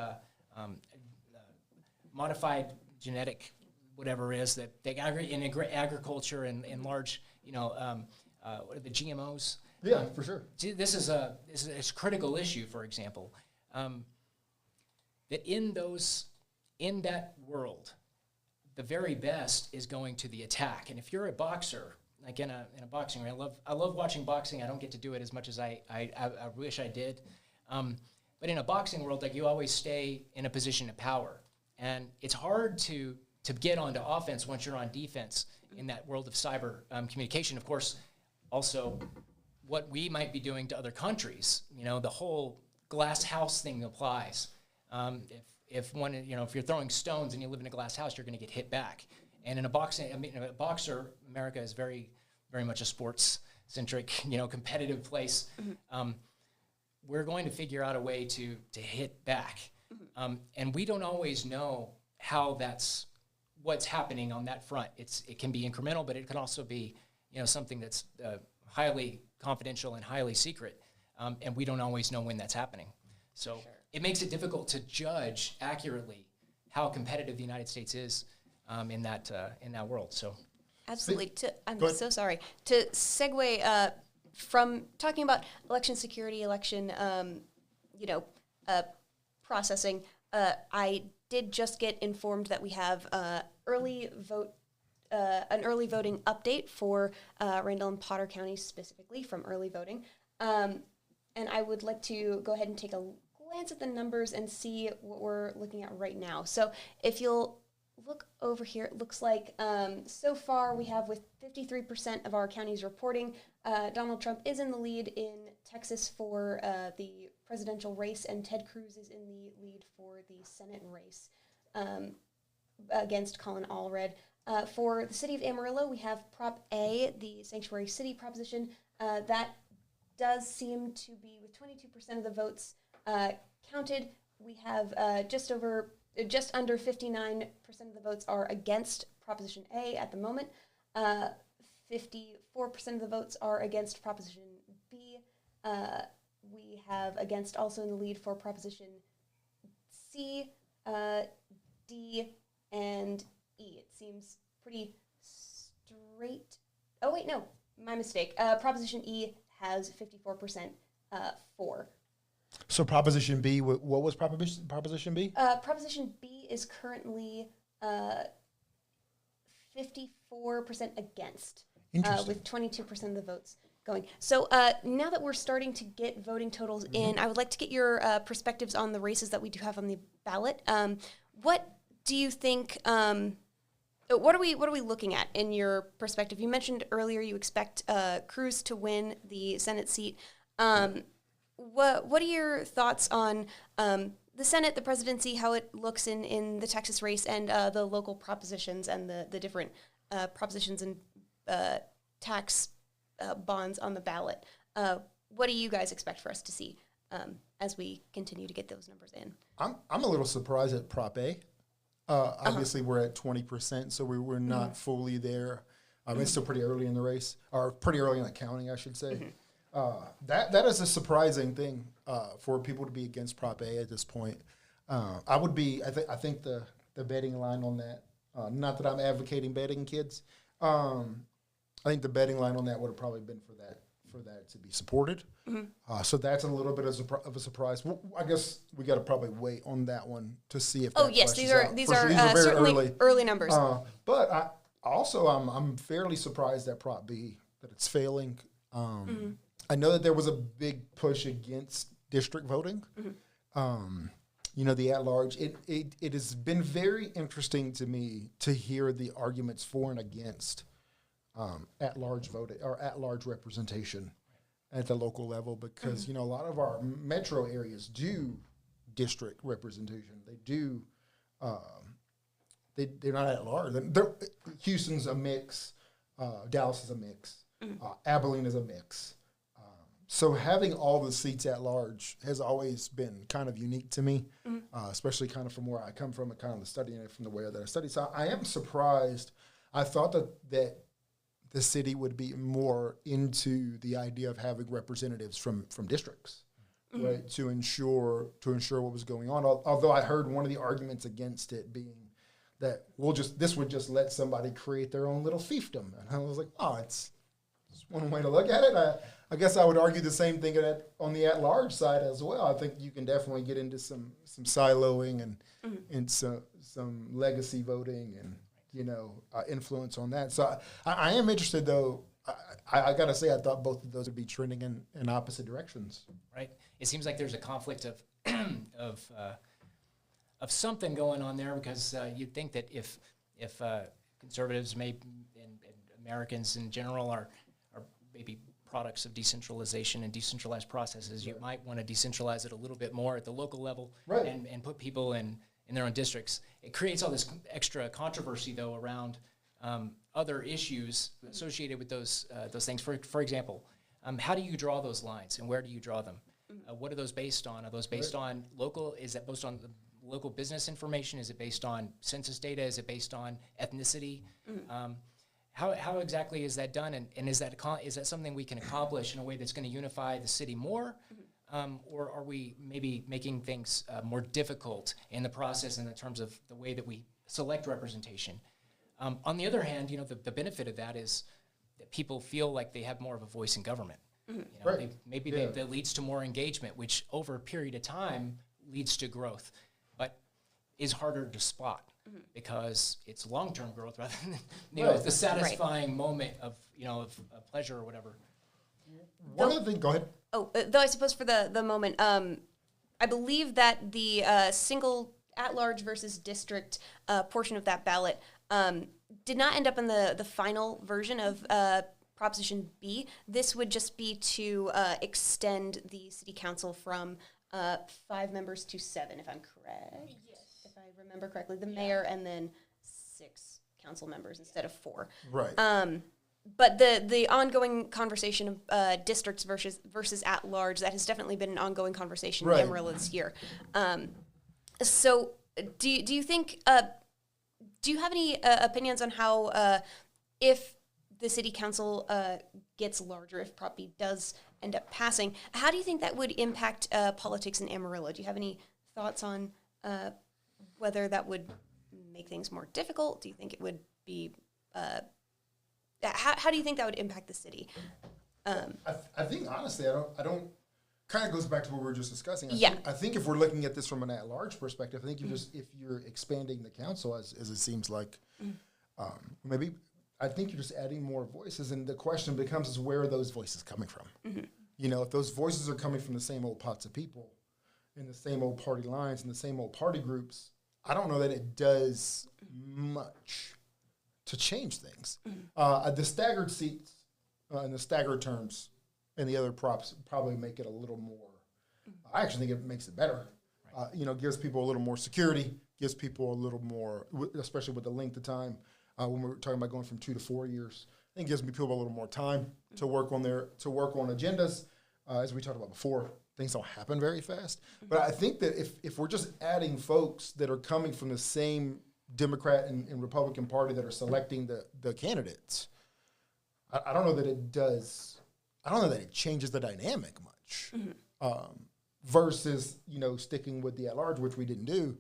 modified genetic whatever it is that they integrate agriculture and large, what are the GMOs? Yeah, for sure. This is a critical issue, for example, that in that world, the very best is going to the attack. And if you're a boxer, like in a boxing ring, I love watching boxing. I don't get to do it as much as I wish I did. But in a boxing world, like you always stay in a position of power, and it's hard to get onto offense once you're on defense in that world of cyber communication. Of course, also what we might be doing to other countries. The whole glass house thing applies. If you're throwing stones and you live in a glass house, you're going to get hit back. And in a boxer, America is very, very much a sports-centric, competitive place. Mm-hmm. We're going to figure out a way to hit back. Mm-hmm. And we don't always know how what's happening on that front. It can be incremental, but it can also be, something that's highly confidential and highly secret. And we don't always know when that's happening. So it makes it difficult to judge accurately how competitive the United States is in that world. So absolutely. I'm so sorry to segue from talking about election security, election processing. I did just get informed that we have an early voting update for Randall and Potter counties specifically from early voting, and I would like to go ahead and take a glance at the numbers and see what we're looking at right now. So if you'll look over here, it looks like so far we have, with 53% of our counties reporting, Donald Trump is in the lead in Texas for the presidential race, and Ted Cruz is in the lead for the Senate race against Colin Allred. For the city of Amarillo, we have Prop A, the Sanctuary City proposition. That does seem to be, with 22% of the votes counted. We have just under 59% of the votes are against Proposition A at the moment. 54% of the votes are against Proposition B. We have against also in the lead for Proposition C, D, and E. It seems pretty straight. Oh, wait, no, my mistake. Proposition E has 54% for. So Proposition B, what was Proposition B? Proposition B is currently 54% against, with 22% of the votes going. So now that we're starting to get voting totals in, I would like to get your perspectives on the races that we do have on the ballot. What do you think? What are we looking at in your perspective? You mentioned earlier you expect Cruz to win the Senate seat. What are your thoughts on the Senate, the presidency, how it looks in the Texas race, and the local propositions and the different propositions and tax bonds on the ballot? What do you guys expect for us to see as we continue to get those numbers in? I'm a little surprised at Prop A. Obviously, we're at 20%, so we're not fully there. It's still pretty early in the race, or pretty early in the counting, I should say. That is a surprising thing for people to be against Prop A at this point. I would be. I think the betting line on that. Not that I'm advocating betting kids. I think the betting line on that would have probably been for that to be supported. So that's a little bit of a surprise. Well, I guess we got to probably wait on that one to see if. Oh yes, these are very certainly early numbers. But I'm fairly surprised at Prop B that it's failing. I know that there was a big push against district voting. The at-large. It has been very interesting to me to hear the arguments for and against at-large voting or at-large representation at the local level, because a lot of our metro areas do district representation. They do. They're not at-large. Houston's a mix. Dallas is a mix. Abilene is a mix. So having all the seats at large has always been kind of unique to me, especially kind of from where I come from and kind of studying it from the way that I study. So I am surprised. I thought that the city would be more into the idea of having representatives from districts, right, to ensure what was going on. Although I heard one of the arguments against it being that this would just let somebody create their own little fiefdom, and I was like, it's one way to look at it. I guess I would argue the same thing on the at-large side as well. I think you can definitely get into some siloing and some legacy voting and influence on that. So I am interested, though. I got to say, I thought both of those would be trending in opposite directions. Right. It seems like there's a conflict of something going on there, because you'd think that if conservatives and Americans in general are maybe products of decentralization and decentralized processes, you might want to decentralize it a little bit more at the local level, right, and put people in their own districts. It creates all this extra controversy, though, around other issues associated with those things. For example, how do you draw those lines, and where do you draw them? What are those based on? Are those based on local? Is that based on the local business information? Is it based on census data? Is it based on ethnicity? How exactly is that done, and is that something we can accomplish in a way that's going to unify the city more, or are we maybe making things more difficult in the process in terms of the way that we select representation? On the other hand, the benefit of that is that people feel like they have more of a voice in government. Right. That leads to more engagement, which over a period of time leads to growth, but is harder to spot. Because it's long-term growth rather than the satisfying moment of pleasure or whatever. One other thing, go ahead. Oh, though I suppose for the moment, I believe that the single at-large versus district portion of that ballot did not end up in the final version of Proposition B. This would just be to extend the city council from 5 members to 7, if I'm correct. If I remember correctly, the mayor and then 6 council members instead of 4. Right. But the ongoing conversation of districts versus at large, that has definitely been an ongoing conversation in Amarillo this year. So do you think do you have any opinions on how if the city council gets larger, if Prop B does end up passing, how do you think that would impact politics in Amarillo? Do you have any thoughts on whether that would make things more difficult? Do you think it would be how do you think that would impact the city? I think honestly, I don't. Kind of goes back to what we were just discussing. I think if we're looking at this from an at-large perspective, I think if you're expanding the council as it seems like, maybe I think you're just adding more voices, and the question becomes is where are those voices coming from? If those voices are coming from the same old pots of people, in the same old party lines, in the same old party groups, I don't know that it does much to change things. The staggered seats and the staggered terms and the other props probably make it a little more. I actually think it makes it better. Gives people a little more security, gives people a little more, especially with the length of time. When we're talking about going from 2 to 4 years, I think it gives people a little more time to work on agendas. As we talked about before, things don't happen very fast. But I think that if we're just adding folks that are coming from the same Democrat and Republican Party that are selecting the candidates, I don't know that it does. I don't know that it changes the dynamic much. Versus sticking with the at-large, which we didn't do,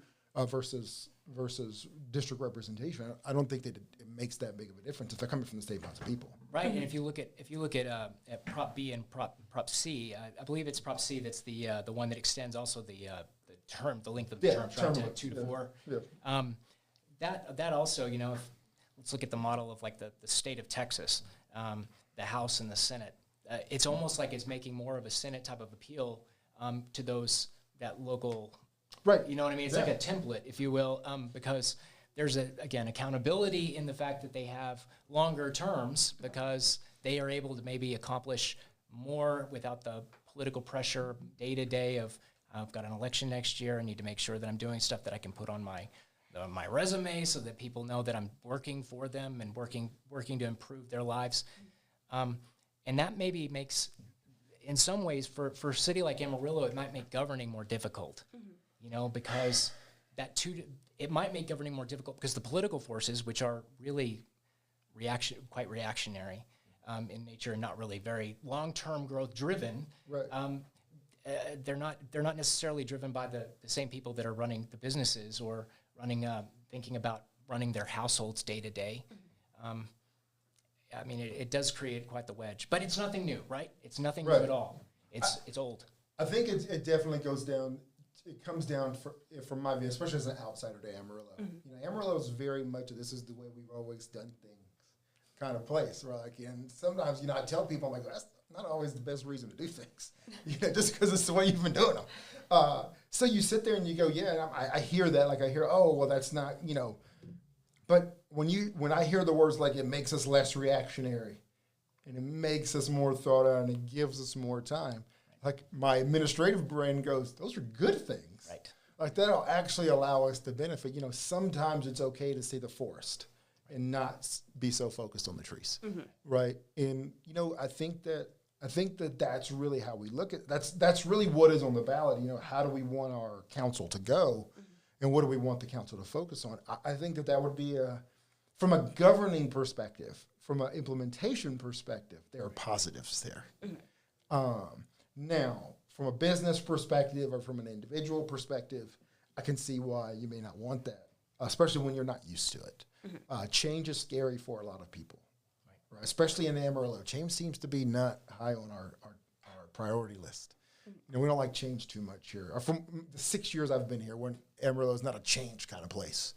versus district representation. I don't think that it makes that big of a difference if they're coming from the same lots of people. Right, and if you look at Prop B and Prop C, I believe it's Prop C that's the one that extends also the length of the terms, right, to 2 to 4. Yeah. That also, let's look at the model of like the state of Texas, the House and the Senate. It's almost like it's making more of a Senate type of appeal to that local. Right. You know what I mean? It's like a template, if you will, because there's again accountability in the fact that they have longer terms because they are able to maybe accomplish more without the political pressure day to day of I've got an election next year. I need to make sure that I'm doing stuff that I can put on my resume so that people know that I'm working for them and working to improve their lives. And that maybe makes, in some ways, for a city like Amarillo, it might make governing more difficult. Because it might make governing more difficult because the political forces, which are really quite reactionary in nature and not really very long-term growth driven, right. They're not necessarily driven by the same people that are running the businesses or thinking about running their households day to day. It does create quite the wedge, but it's nothing new, right? It's nothing new at all. It's old. I think it definitely goes down. It comes down from my view, especially as an outsider to Amarillo. Amarillo is very much this is the way we've always done things kind of place, right? And sometimes I tell people, I'm like, that's not always the best reason to do things, just because it's the way you've been doing them. So you sit there and you go, yeah, I hear that, like I hear, oh, well, that's not, but when I hear the words like it makes us less reactionary and it makes us more thought out and it gives us more time, like my administrative brain goes, those are good things. Right. Like that'll actually allow us to benefit. Sometimes it's okay to see the forest and not be so focused on the trees. Right. And, I think that that's really how we look at that's really what is on the ballot. How do we want our council to go and what do we want the council to focus on? I think that would be from a governing perspective, from an implementation perspective, there are positives there. Now, from a business perspective or from an individual perspective, I can see why you may not want that, especially when you're not used to it. Change is scary for a lot of people, right? Especially in Amarillo. Change seems to be not high on our priority list. We don't like change too much here. From the 6 years I've been here, when Amarillo is not a change kind of place.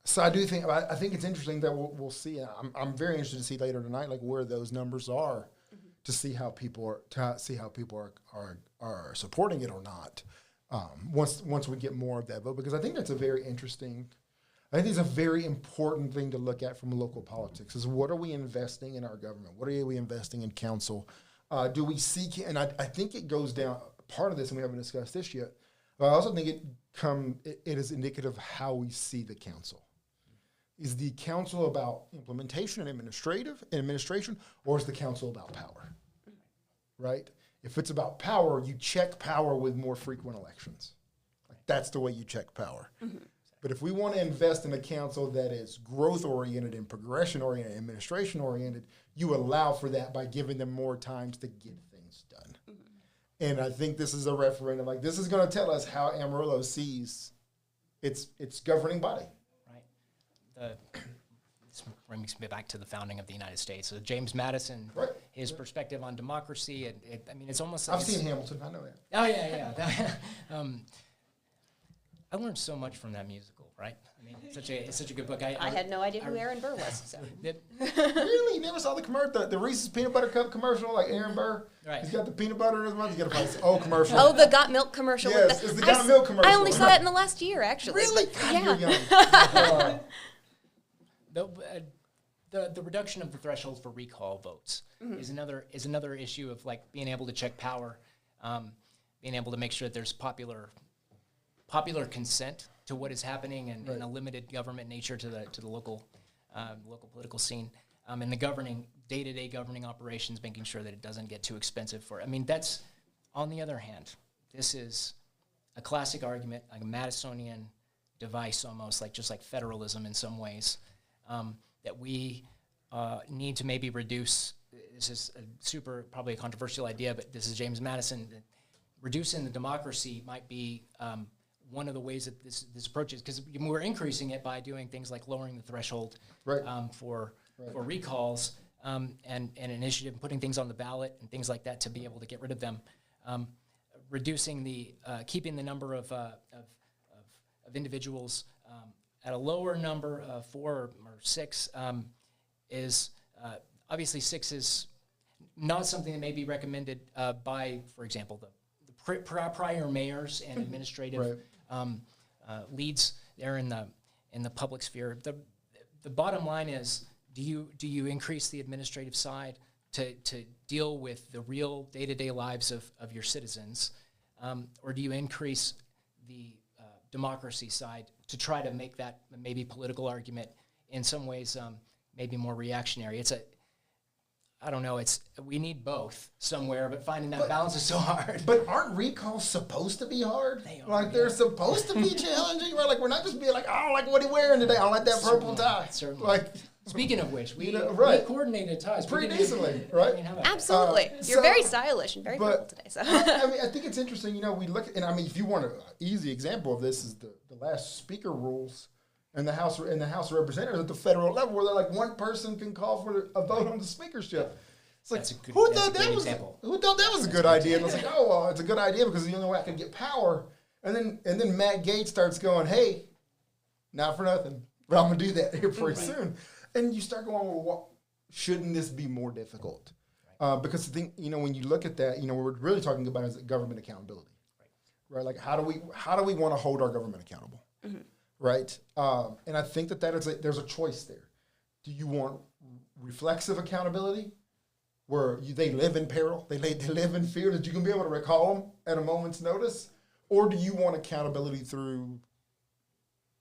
So I do think I think it's interesting that we'll see. I'm very interested to see later tonight, like where those numbers are, to see how people are supporting it or not. Once we get more of that vote, because I think that's a very interesting. I think it's a very important thing to look at from local politics. Is what are we investing in our government? What are we investing in council? Do we seek? And I think it goes down part of this, and we haven't discussed this yet. But I also think it is indicative of how we see the council. Is the council about implementation and administration, or is the council about power? Right? If it's about power, you check power with more frequent elections. Like that's the way you check power. But if we want to invest in a council that is growth-oriented and progression-oriented, administration-oriented, you allow for that by giving them more times to get things done. And I think this is a referendum. Like this is going to tell us how Amarillo sees its governing body. This brings me back to the founding of the United States. So James Madison, his perspective on democracy, it's almost. I've seen Hamilton. I know that. Oh yeah. I learned so much from that musical, right? It's such a good book. I had no idea who Aaron Burr was. So. Really? You never saw the commercial, the Reese's peanut butter cup commercial, like Aaron Burr? Right. He's got the peanut butter in his mouth. He's got a commercial. Oh, the Got Milk commercial. Yes, it's the Got Milk commercial. I only saw it in the last year, actually. Really? God, yeah. You're young. The reduction of the threshold for recall votes is another issue of like being able to check power, being able to make sure that there's popular consent to what is happening and a limited government nature to the local political scene, and the day-to-day governing operations, making sure that it doesn't get too expensive that's on the other hand, this is a classic argument, like a Madisonian device almost, just like federalism in some ways, that we need to maybe reduce. This is probably a controversial idea, but this is James Madison. Reducing the democracy might be one of the ways that this approach is, because we're increasing it by doing things like lowering the threshold for recalls and initiative, and putting things on the ballot and things like that to be able to get rid of them. Reducing keeping the number of individuals at a lower number of 4 or 6 is obviously 6 is not something that may be recommended by, for example, the prior mayors and administrative leads there in the public sphere. The bottom line is, do you increase the administrative side to deal with the real day-to-day lives of your citizens, or do you increase the democracy side to try to make that maybe political argument in some ways maybe more reactionary? I don't know. We need both somewhere, but finding that balance is so hard. But aren't recalls supposed to be hard? They are, like they're supposed to be challenging, right? Like we're not just being like, I don't like what he's wearing today. I don't like that purple tie. Certainly. Like, speaking of which, we coordinated ties pretty decently, right? Absolutely. You're very stylish and very purple today. So I think it's interesting. We look at, and if you want an easy example of this is the last speaker rules. In the House of Representatives at the federal level, where they're like one person can call for a vote on the speakership. It's like, who thought that was a good idea? And it's like, oh well, it's a good idea because it's the only way I can get power. And then Matt Gaetz starts going, hey, not for nothing, but I'm gonna do that here pretty soon. And you start going, well, what, shouldn't this be more difficult? Because the thing, when you look at that, what we're really talking about is government accountability, right? Like how do we want to hold our government accountable? Mm-hmm. Right, and I think there's a choice there. Do you want reflexive accountability, where they live in peril, they live in fear that you can be able to recall them at a moment's notice, or do you want accountability through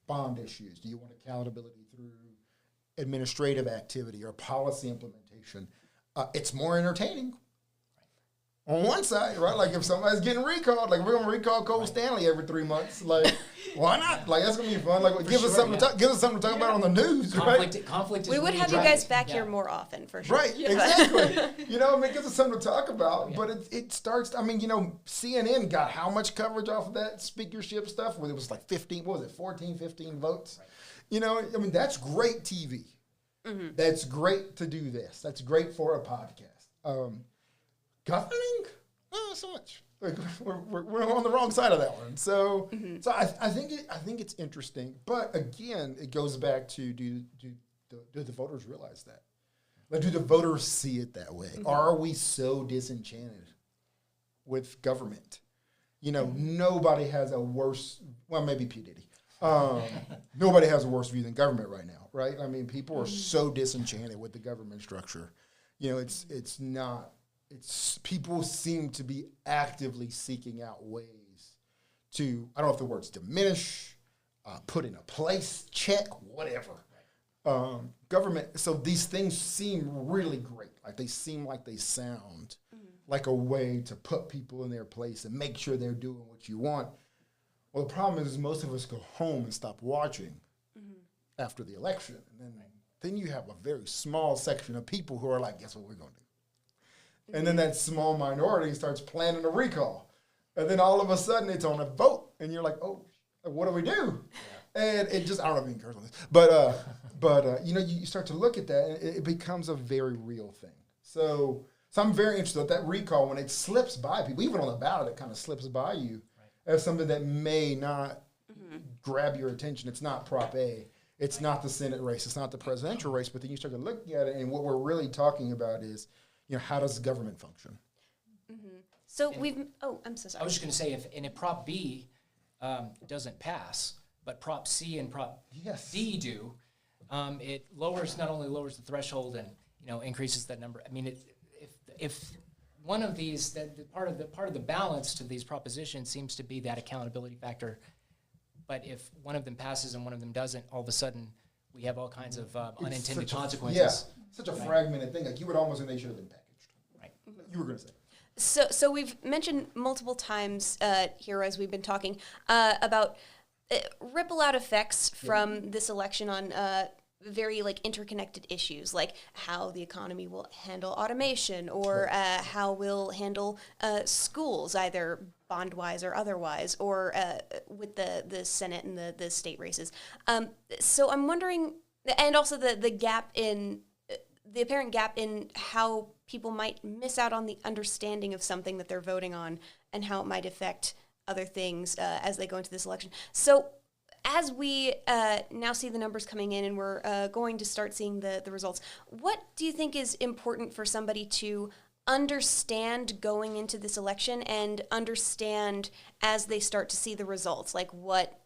bond issues? Do you want accountability through administrative activity or policy implementation? It's more entertaining. On one side, right? Like if somebody's getting recalled, like we're gonna recall Cole Stanley every 3 months. Like, why not? Like that's gonna be fun. Like give us something to talk about on the news, right? Conflict. We would have you guys back here more often for sure. Right, exactly. It gives us something to talk about. But it starts. CNN got how much coverage off of that speakership stuff? Where it was like 15. What was it? 14, 15 votes. Right. That's great TV. Mm-hmm. That's great to do this. That's great for a podcast. Governing? Not so much. Like we're on the wrong side of that one. So I think it's interesting. But again, it goes back to do the voters realize that? Like, do the voters see it that way? Mm-hmm. Are we so disenchanted with government? Nobody has a worse. Well, maybe P. Diddy. Nobody has a worse view than government right now, right? People are so disenchanted with the government structure. It's not. People seem to be actively seeking out ways to, I don't know if the word's diminish, put in a place, check, whatever. Government, so these things seem really great. Like they seem like they sound like a way to put people in their place and make sure they're doing what you want. Well, the problem is most of us go home and stop watching after the election. And then you have a very small section of people who are like, guess what we're going to do? And then that small minority starts planning a recall. And then all of a sudden it's on a vote. And you're like, oh, what do we do? Yeah. And it just, I don't know if you can curse on this. But you start to look at that and it becomes a very real thing. So I'm very interested in that recall when it slips by people. Even on the ballot, it kind of slips by you as something that may not grab your attention. It's not Prop A. It's not the Senate race. It's not the presidential race. But then you start to look at it and what we're really talking about is, how does government function? Mm-hmm. So I'm so sorry. I was just going to say, if Prop B doesn't pass, but Prop C and Prop D do, it not only lowers the threshold and increases that number. If one of these, part of the balance to these propositions seems to be that accountability factor, but if one of them passes and one of them doesn't, all of a sudden we have all kinds of unintended consequences. Such a fragmented thing. Like you would almost think they should have been packaged. Right. You were going to say. So we've mentioned multiple times here as we've been talking about ripple out effects from this election on very like interconnected issues, like how the economy will handle automation, or how we'll handle schools, either bond-wise or otherwise, or with the Senate and the state races. So I'm wondering, and also the gap in the apparent gap in how people might miss out on the understanding of something that they're voting on, and how it might affect other things as they go into this election. So as we now see the numbers coming in, and we're going to start seeing the results, what do you think is important for somebody to understand going into this election, and understand as they start to see the results? Like, what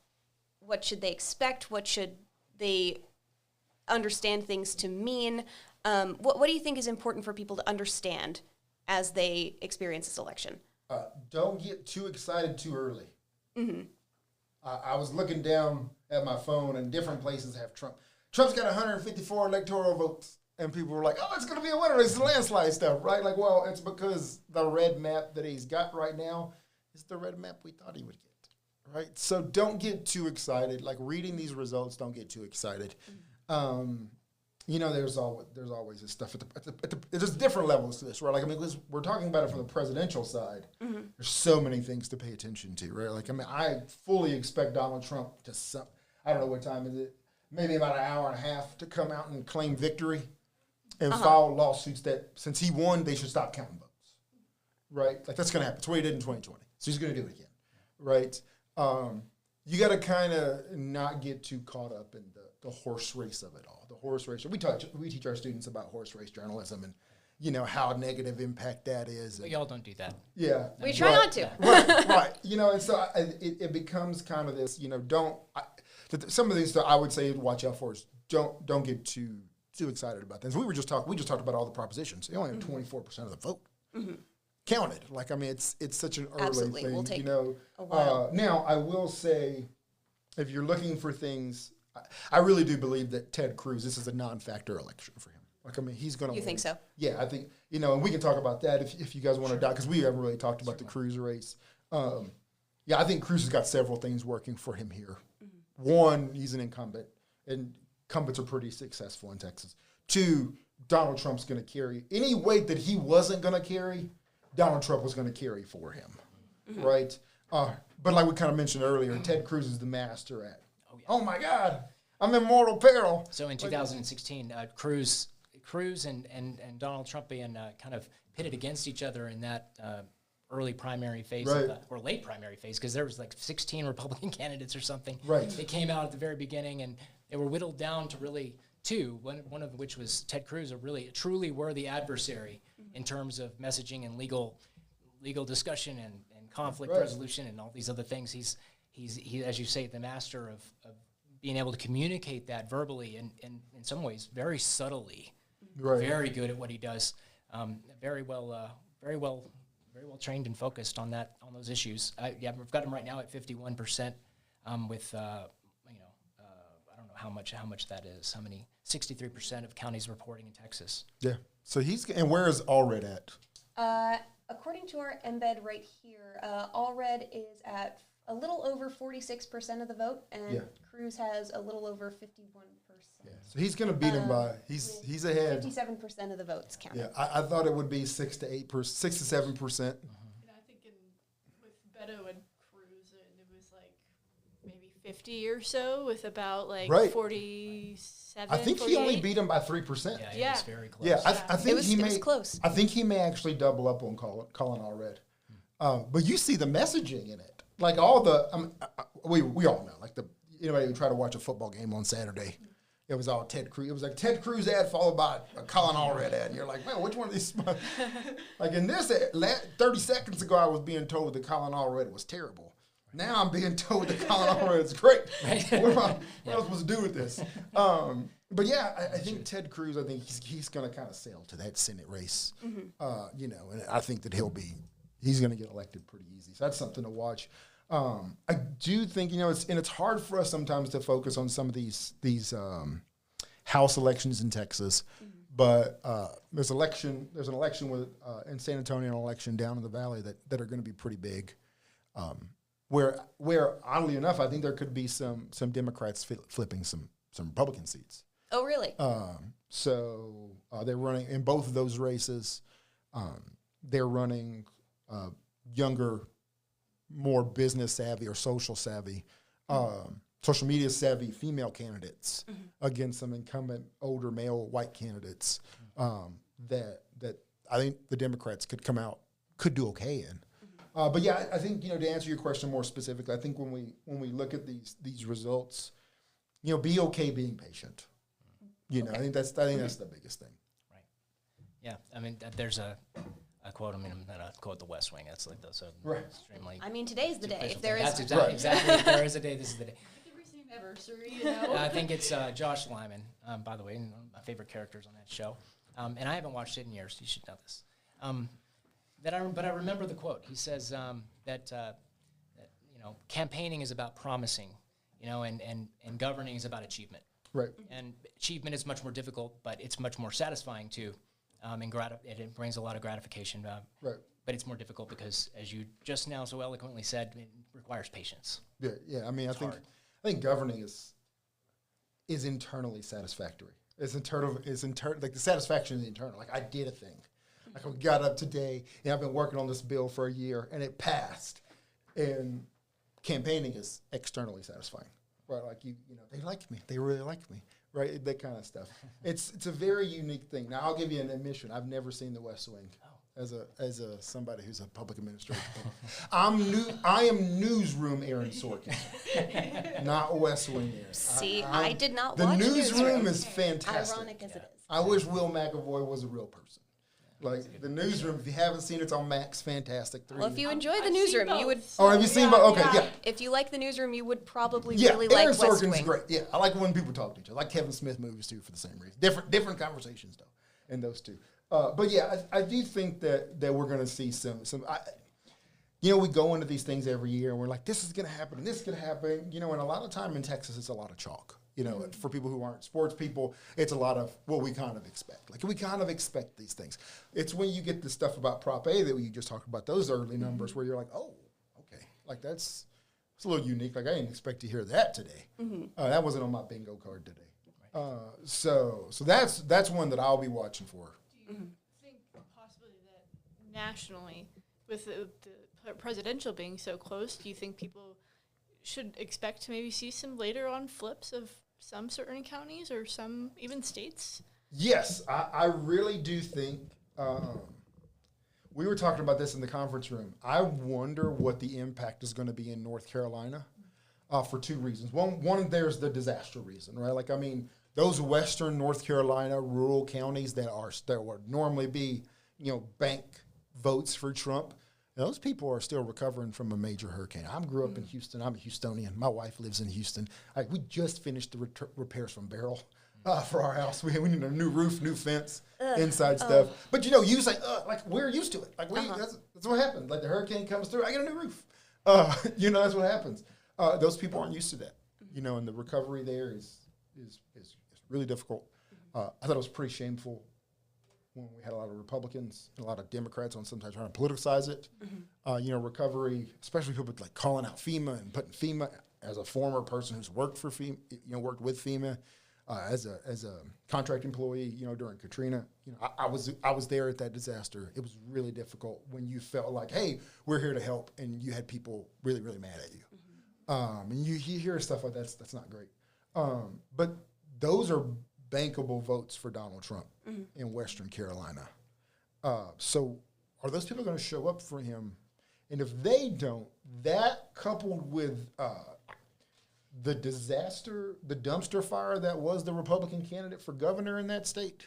should they expect? What should they understand things to mean? What do you think is important for people to understand as they experience this election? Don't get too excited too early. Mm-hmm. I was looking down at my phone, and different places have Trump. Trump's got 154 electoral votes, and people were like, "Oh, it's going to be a winner. It's a landslide stuff, right?" Like, well, it's because the red map that he's got right now is the red map we thought he would get, right? So don't get too excited. Like, reading these results, don't get too excited. Mm-hmm. There's always this stuff there's different levels to this, right? Like, I mean, we're talking about it from the presidential side. Mm-hmm. There's so many things to pay attention to, right? Like, I mean, I fully expect Donald Trump I don't know what time is it, maybe about an hour and a half, to come out and claim victory and file lawsuits that since he won, they should stop counting votes, right? Like, that's going to happen. That's what he did in 2020. So he's going to do it again, right? You got to kind of not get too caught up in the horse race of it all. The horse race. We teach our students about horse race journalism, and how negative impact that is. But y'all don't do that. Yeah, we try not to. Right. And so it becomes kind of this. Some of these stuff I would say watch out for is don't get too excited about things. We just talked about all the propositions. They only have 24% of the vote. Mm-hmm. Counted. Like, I mean, it's such an early thing. Will take a while. Now, I will say, if you're looking for things, I really do believe that Ted Cruz, this is a non-factor election for him. Like, I mean, he's going to win. You think so? Yeah, I think, and we can talk about that if you guys want to dive, because we haven't really talked about the Cruz race. I think Cruz has got several things working for him here. Mm-hmm. One, he's an incumbent, and incumbents are pretty successful in Texas. Two, Donald Trump's going to carry any weight that he wasn't going to carry. Donald Trump was going to carry for him, right? But like we kind of mentioned earlier, Ted Cruz is the master at, oh my God, I'm in mortal peril. So in 2016, Cruz and Donald Trump being kind of pitted against each other in that early primary phase, or late primary phase, because there was like 16 Republican candidates or something. Right. They came out at the very beginning, and they were whittled down to really two, one of which was Ted Cruz, a truly worthy adversary in terms of messaging and legal discussion and conflict resolution and all these other things. He's as you say, the master of being able to communicate that verbally and in some ways very subtly. Right. Very good at what he does. Very well trained and focused on those issues. We've got him right now at 51%. With I don't know how much that is. How many? 63% of counties reporting in Texas. Yeah. So and where is Allred at? According to our embed right here, Allred is at a little over 46% of the vote, and Cruz has a little over 51%. Yeah. So he's going to beat him by he's ahead. 57% of the votes counted. Yeah, I thought it would be 6 to 7%. And I think with Beto and Cruz, it was like maybe 50 or so, with about like 47. I think 48. he only beat him by 3%. Yeah, it was very close. Yeah, I think it was close. I think he may actually double up on Colin Allred. But you see the messaging in it, like all the we all know, like anybody who tried to watch a football game on Saturday. It was all Ted Cruz. It was like Ted Cruz ad followed by a Colin Allred ad. And you're like, man, which one of these? Like in this, 30 seconds ago, I was being told that Colin Allred was terrible. Now I'm being told that Colin Allred is great. What am I supposed to do with this? But yeah, I think Ted Cruz, I think he's going to kind of sail to that Senate race. Mm-hmm. And I think that he's going to get elected pretty easy. So that's something to watch. I do think, it's hard for us sometimes to focus on some of these House elections in Texas, but there's an election in San Antonio, an election down in the Valley that are going to be pretty big, where oddly enough, I think there could be some Democrats flipping some Republican seats. Oh, really? So they're running in both of those races. They're running younger, more business savvy or social savvy, social media savvy female candidates against some incumbent older male white candidates that I think the Democrats could do okay in. But yeah, I think, to answer your question more specifically, I think when we look at these results, be okay being patient. I think that's the biggest thing. Right. Yeah. I mean, there's a quote. I mean, I'm going to quote The West Wing. That's like those extremely. I mean, today's the day. If there is that's exactly. If there is a day, this is the day. Anniversary, I think it's Josh Lyman, by the way, one of my favorite characters on that show. And I haven't watched it in years. You should know this. But I remember the quote. He says that campaigning is about promising, and governing is about achievement. Right. And achievement is much more difficult, but it's much more satisfying too, and it brings a lot of gratification. Right. But it's more difficult because, as you just now so eloquently said, it requires patience. Yeah. I mean, I think governing is internally satisfactory. It's like the satisfaction is internal. Like, I did a thing. Like, I got up today and I've been working on this bill for a year and it passed. And campaigning is externally satisfying, right? Like they like me. They really like me, right? That kind of stuff. It's a very unique thing. Now, I'll give you an admission. I've never seen The West Wing. As a somebody who's a public administrator. I am newsroom Aaron Sorkin, not West Wing Aaron. See, I did not the watch newsroom is fantastic. Ironic as it is. I wish Will McAvoy was a real person. Like, the newsroom, if you haven't seen it, it's on Max. Fantastic. Well, if you enjoy the newsroom, you would. Oh, have you seen both? Okay, yeah. If you like the newsroom, you would probably Aaron really like West Sorkin's Wing. great. Yeah, I like when people talk to each other. I like Kevin Smith movies too for the same reason. Different conversations though, in those two. But yeah, I do think that we're going to see some. We go into these things every year and we're like, this is going to happen and this is going to happen. And a lot of time in Texas, it's a lot of chalk. For people who aren't sports people, it's a lot of what we kind of expect. Like, we kind of expect these things. It's when you get the stuff about Prop A that you just talked about, those early numbers where you're like, oh, okay. Like, it's a little unique. Like, I didn't expect to hear that today. That wasn't on my bingo card today. So that's one that I'll be watching for. Do you think possibly that nationally, with the presidential being so close, do you think people should expect to maybe see some later on flips of some certain counties or some even states? Yes, I really do think. We were talking about this in the conference room. I wonder what the impact is going to be in North Carolina for two reasons. One, there's the disaster reason, right? Like, I mean, those western North Carolina rural counties that would normally be, bank votes for Trump, those people are still recovering from a major hurricane. I grew up in Houston. I'm a Houstonian. My wife lives in Houston. We just finished the repairs from Darrell for our house. We need a new roof, new fence, inside stuff. But, you say, like, we're used to it. Like, that's what happens. Like, the hurricane comes through, I get a new roof. That's what happens. Those people aren't used to that. And the recovery there is really difficult. I thought it was pretty shameful when we had a lot of Republicans and a lot of Democrats on sometimes trying to politicize it. Recovery, especially people like calling out FEMA and putting FEMA, as a former person who's worked for FEMA, worked with FEMA as a contract employee, during Katrina. I was there at that disaster. It was really difficult when you felt like, hey, we're here to help, and you had people really, really mad at you. And you hear stuff like that. That's not great. But those are bankable votes for Donald Trump in Western Carolina. So are those people going to show up for him? And if they don't, that coupled with the disaster, the dumpster fire that was the Republican candidate for governor in that state,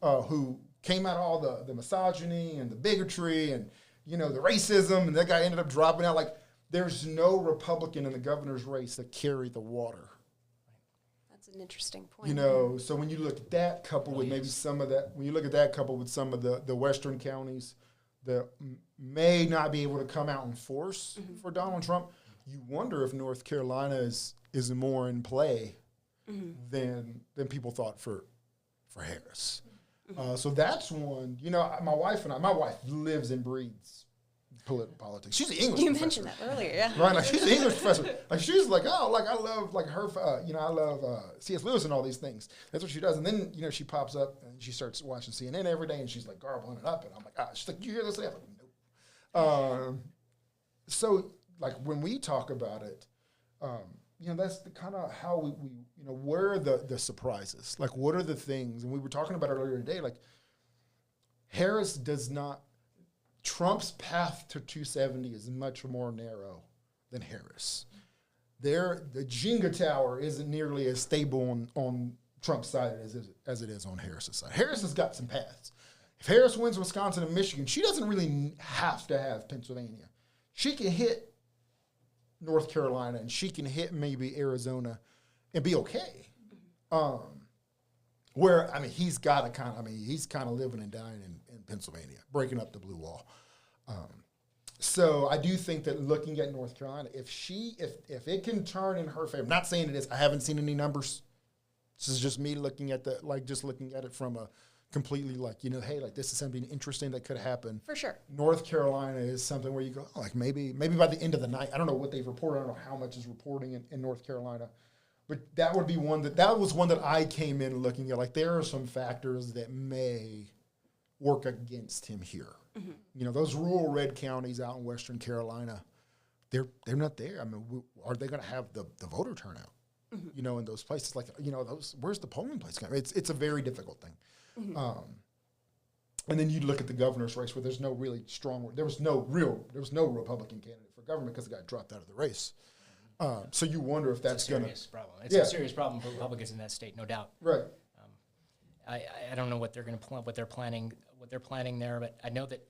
who came out all the misogyny and the bigotry and, the racism, and that guy ended up dropping out. Like, there's no Republican in the governor's race that carried the water. That's an interesting point. So when you look at that coupled with maybe some of that, when you look at that coupled with some of the western counties that may not be able to come out in force for Donald Trump, you wonder if North Carolina is more in play than people thought for Harris. So that's one. My wife lives and breathes politics. She's an English You professor. mentioned that earlier, yeah. Right, like she's an English professor. Like she's like, oh, like I love like her, I love C.S. Lewis and all these things. That's what she does. And then she pops up and she starts watching CNN every day, and she's like garbling it up. And I'm like, she's like, you hear this? I'm like, nope. So like when we talk about it, that's the kind of how we where are the surprises? Like what are the things? And we were talking about it earlier today. Like Harris does not. Trump's path to 270 is much more narrow than Harris. The Jenga tower isn't nearly as stable on Trump's side as it is on Harris's side. Harris has got some paths. If Harris wins Wisconsin and Michigan, she doesn't really have to have Pennsylvania. She can hit North Carolina and she can hit maybe Arizona and be okay. He's got to he's kind of living and dying in Pennsylvania, breaking up the blue wall. So I do think that looking at North Carolina, if it can turn in her favor, not saying it is, I haven't seen any numbers. This is just me looking at looking at it from a completely hey, like this is something interesting that could happen. For sure. One Carolina is something where you go, maybe by the end of the night, I don't know what they've reported. I don't know how much is reporting in North Carolina. But that would be that was one that I came in looking at. Like there are some factors that may work against him here. Mm-hmm. Those rural red counties out in Western Carolina, they're not there. I mean, are they going to have the voter turnout? Mm-hmm. In those places, where's the polling place? It's a very difficult thing. Mm-hmm. And then you look at the governor's race where there's no really strong. There was no Republican candidate for governor because the guy dropped out of the race. So you wonder if that's going to... It's a serious problem. It's a serious problem for Republicans in that state, no doubt. Right. I don't know what they're going to what they're planning there, but I know that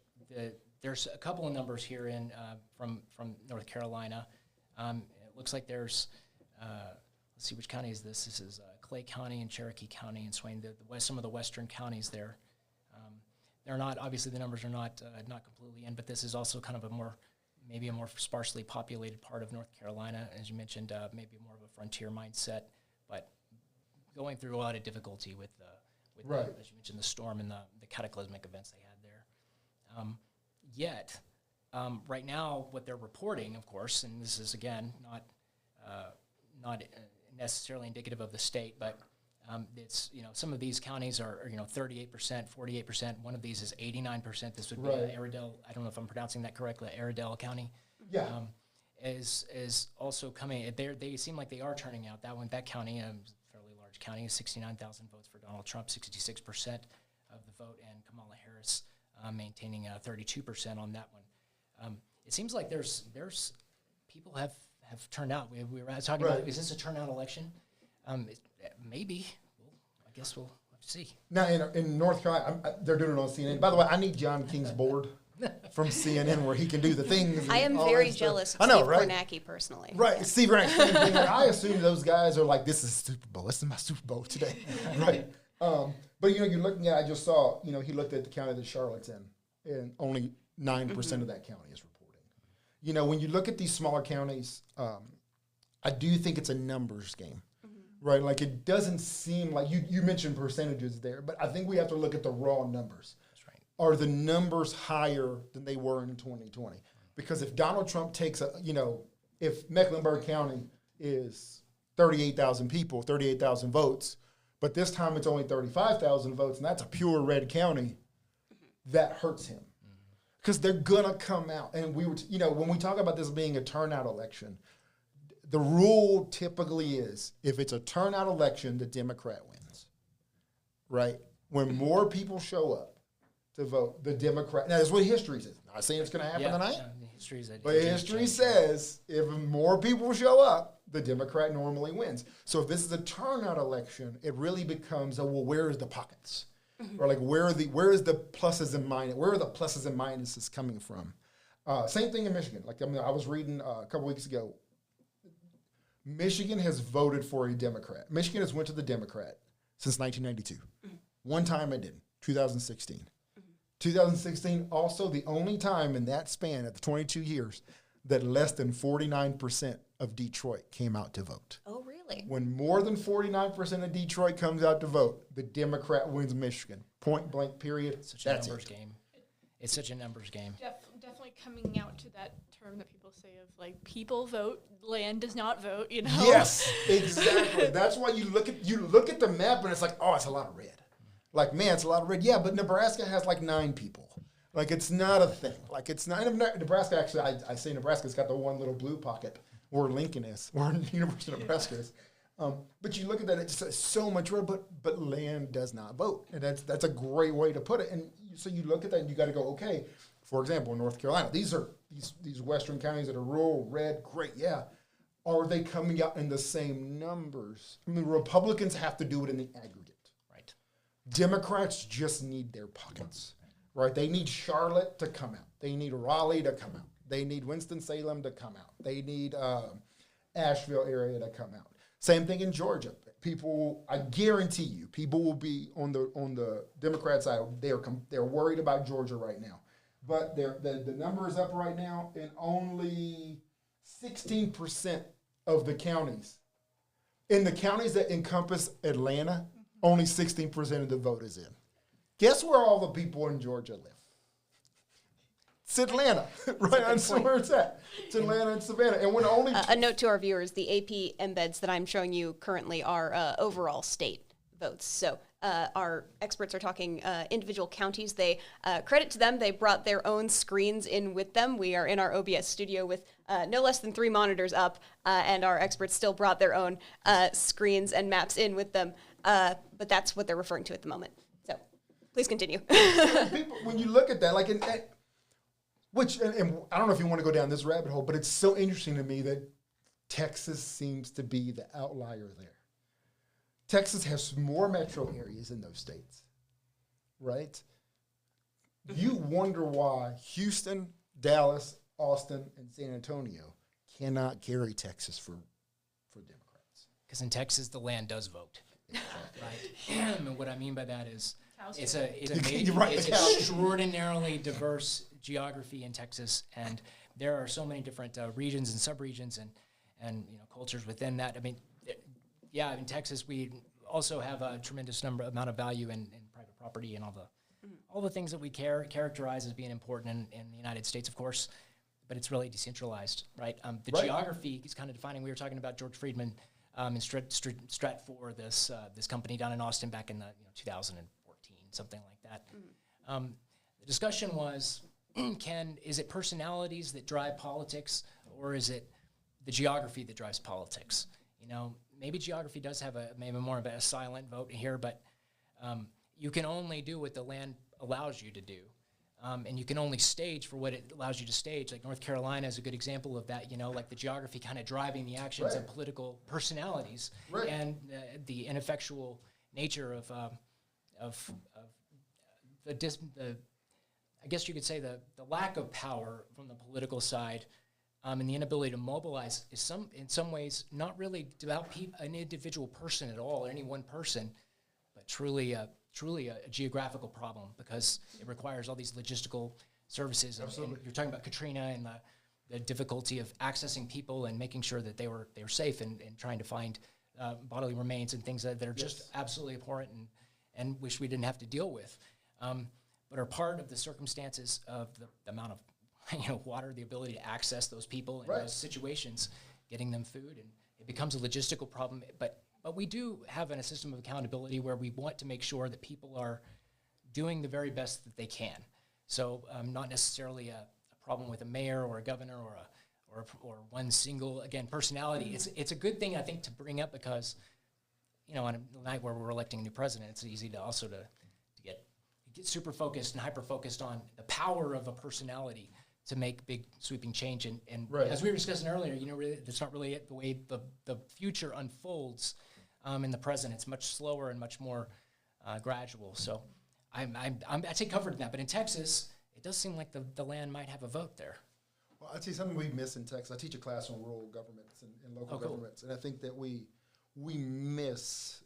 there's a couple of numbers here from North Carolina. It looks like there's let's see which county is this. This is Clay County and Cherokee County and Swain. Some of the western counties there. They're not obviously the numbers are not completely in, but this is also kind of maybe a more sparsely populated part of North Carolina, as you mentioned, maybe more of a frontier mindset, but going through a lot of difficulty with right. As you mentioned, the storm and the cataclysmic events they had there. Yet, right now, what they're reporting, of course, and this is again not necessarily indicative of the state, but it's some of these counties are 38%, 48%. One of these is 89%. This would be Airedale. I don't know if I'm pronouncing that correctly. Airedale County. Yeah. Is also coming. They seem like they are turning out. That county, fairly large county, is 69,000 votes for Donald Trump, 66% of the vote, and Kamala Harris maintaining 32% on that one. It seems like there's people have turned out. We were talking about, is this a turnout election? Maybe. I guess we'll have to see. Now, in North Carolina, they're doing it on CNN. By the way, I need John King's board from CNN where he can do the things. I am very jealous of Steve Kornacki personally. Right, yeah. Steve Kornacki. I assume those guys are like, this is Super Bowl. This is my Super Bowl today. Right. But, you're looking at, I just saw, he looked at the county that Charlotte's in, and only 9% of that county is reporting. When you look at these smaller counties, I do think it's a numbers game. Right, like it doesn't seem like you mentioned percentages there, but I think we have to look at the raw numbers. That's right. Are the numbers higher than they were in 2020? Because if Donald Trump takes if Mecklenburg County is 38,000 people, 38,000 votes, but this time it's only 35,000 votes, and that's a pure red county, that hurts him. Because they're gonna come out, and we were, when we talk about this being a turnout election. The rule typically is if it's a turnout election, the Democrat wins, right? When more people show up to vote, the Democrat. Now, that's what history says. Not saying it's going to happen tonight, but history says if more people show up, the Democrat normally wins. So if this is a turnout election, it really becomes, where is the pockets? Or like where is the pluses and minuses? Where are the pluses and minuses coming from? Same thing in Michigan. I was reading a couple weeks ago. Michigan has voted for a Democrat. Michigan has went to the Democrat since 1992. One time it didn't, 2016. 2016, also the only time in that span of the 22 years that less than 49% of Detroit came out to vote. Oh, really? When more than 49% of Detroit comes out to vote, the Democrat wins Michigan. Point blank, period. It's such a numbers game. It's such a numbers game. Definitely definitely coming out to that term that people say of like people vote, land does not vote. Yes, exactly. That's why you look at the map and it's like, oh, it's a lot of red. Like, man, it's a lot of red. Yeah, but Nebraska has like 9 people. Like, it's not a thing. Like, it's not. Nebraska, actually, I say Nebraska's got the one little blue pocket where Lincoln is, where University of Nebraska is. But you look at that, it's so much red, but land does not vote. And that's a great way to put it. And so you look at that and you got to go, okay, for example, in North Carolina, these western counties that are rural, red, great, yeah. Are they coming out in the same numbers? I mean, Republicans have to do it in the aggregate. Right. Democrats just need their pockets. Right, they need Charlotte to come out. They need Raleigh to come out. They need Winston-Salem to come out. They need Asheville area to come out. Same thing in Georgia. People, I guarantee you, people will be on the Democrat side. They're worried about Georgia right now, but the number is up right now, and only 16% of the counties, in the counties that encompass Atlanta, only 16% of the vote is in. Guess where all the people in Georgia live? It's Atlanta, right? That's where it's at. It's Atlanta and Savannah. And when only a note to our viewers: the AP embeds that I'm showing you currently are overall state votes. So our experts are talking individual counties. They credit to them; they brought their own screens in with them. We are in our OBS studio with no less than 3 monitors up, and our experts still brought their own screens and maps in with them. But that's what they're referring to at the moment. Please continue. People, when you look at that, like, and I don't know if you want to go down this rabbit hole, but it's so interesting to me that Texas seems to be the outlier there. Texas has more metro areas in those states, right? You wonder why Houston, Dallas, Austin, and San Antonio cannot carry Texas for Democrats. Because in Texas, the land does vote. Right. And what I mean by that is it's extraordinarily diverse geography in Texas, and there are so many different regions and subregions and cultures within that. I mean, in Texas we also have a tremendous amount of value in private property and all the things that we characterize as being important in the United States, of course, but it's really decentralized, right? The geography is kind of defining. We were talking about George Friedman in Stratfor, this company down in Austin back in the 2014, something like that. The discussion was, is it personalities that drive politics, or is it the geography that drives politics? Maybe geography does have maybe more of a silent vote here, but you can only do what the land allows you to do. And you can only stage for what it allows you to stage. Like North Carolina is a good example of that, like the geography kind of driving the actions of political personalities and the ineffectual nature of I guess you could say the lack of power from the political side and the inability to mobilize is in some ways not really about an individual person at all, or any one person, but truly a geographical problem, because it requires all these logistical services. And you're talking about Katrina and the difficulty of accessing people and making sure that they were safe and trying to find bodily remains and things that are just absolutely abhorrent and wish we didn't have to deal with, but are part of the circumstances of the amount of water, the ability to access those people in those situations, getting them food, and it becomes a logistical problem. But we do have a system of accountability where we want to make sure that people are doing the very best that they can. So not necessarily a problem with a mayor or a governor or one single, again, personality. It's a good thing, I think, to bring up, because on a night where we're electing a new president, it's easy to also to get super focused and hyper focused on the power of a personality to make big sweeping change. And as we were discussing earlier, really, that's not really the way the future unfolds in the present. It's much slower and much more gradual. So I take comfort in that. But in Texas, it does seem like the land might have a vote there. Well, I'll tell you something we miss in Texas. I teach a class on rural governments and local governments, and I think that we miss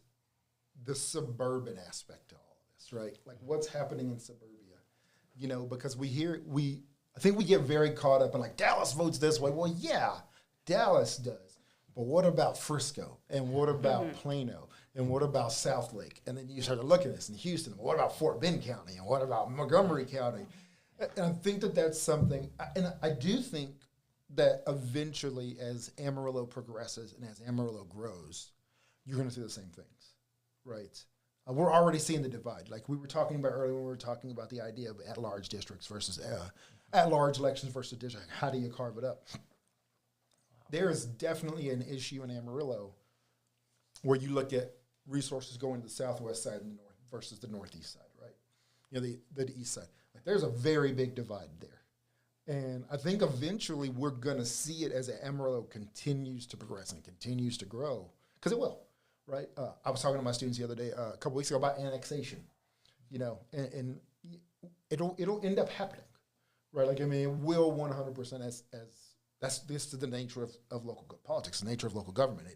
the suburban aspect of all of this, right? Like what's happening in suburbia, because I think we get very caught up in like Dallas votes this way. Well, yeah, Dallas does. But what about Frisco? And what about Plano? And what about Southlake? And then you start to look at this in Houston. What about Fort Bend County? And what about Montgomery County? And I think that that's something, and I do think that eventually as Amarillo progresses and as Amarillo grows, you're going to see the same things, right? We're already seeing the divide. Like we were talking about earlier when we were talking about the idea of at-large districts versus at-large elections versus district. How do you carve it up? There is definitely an issue in Amarillo where you look at resources going to the southwest side and the north versus the northeast side, right? You know, the east side. Like there's a very big divide there. And I think eventually we're going to see it as Amarillo continues to progress and continues to grow, because it will, right? I was talking to my students the other day, a couple weeks ago, about annexation, you know, and it'll end up happening, right? Like, I mean, it will 100% as this is the nature of local politics, the nature of local government.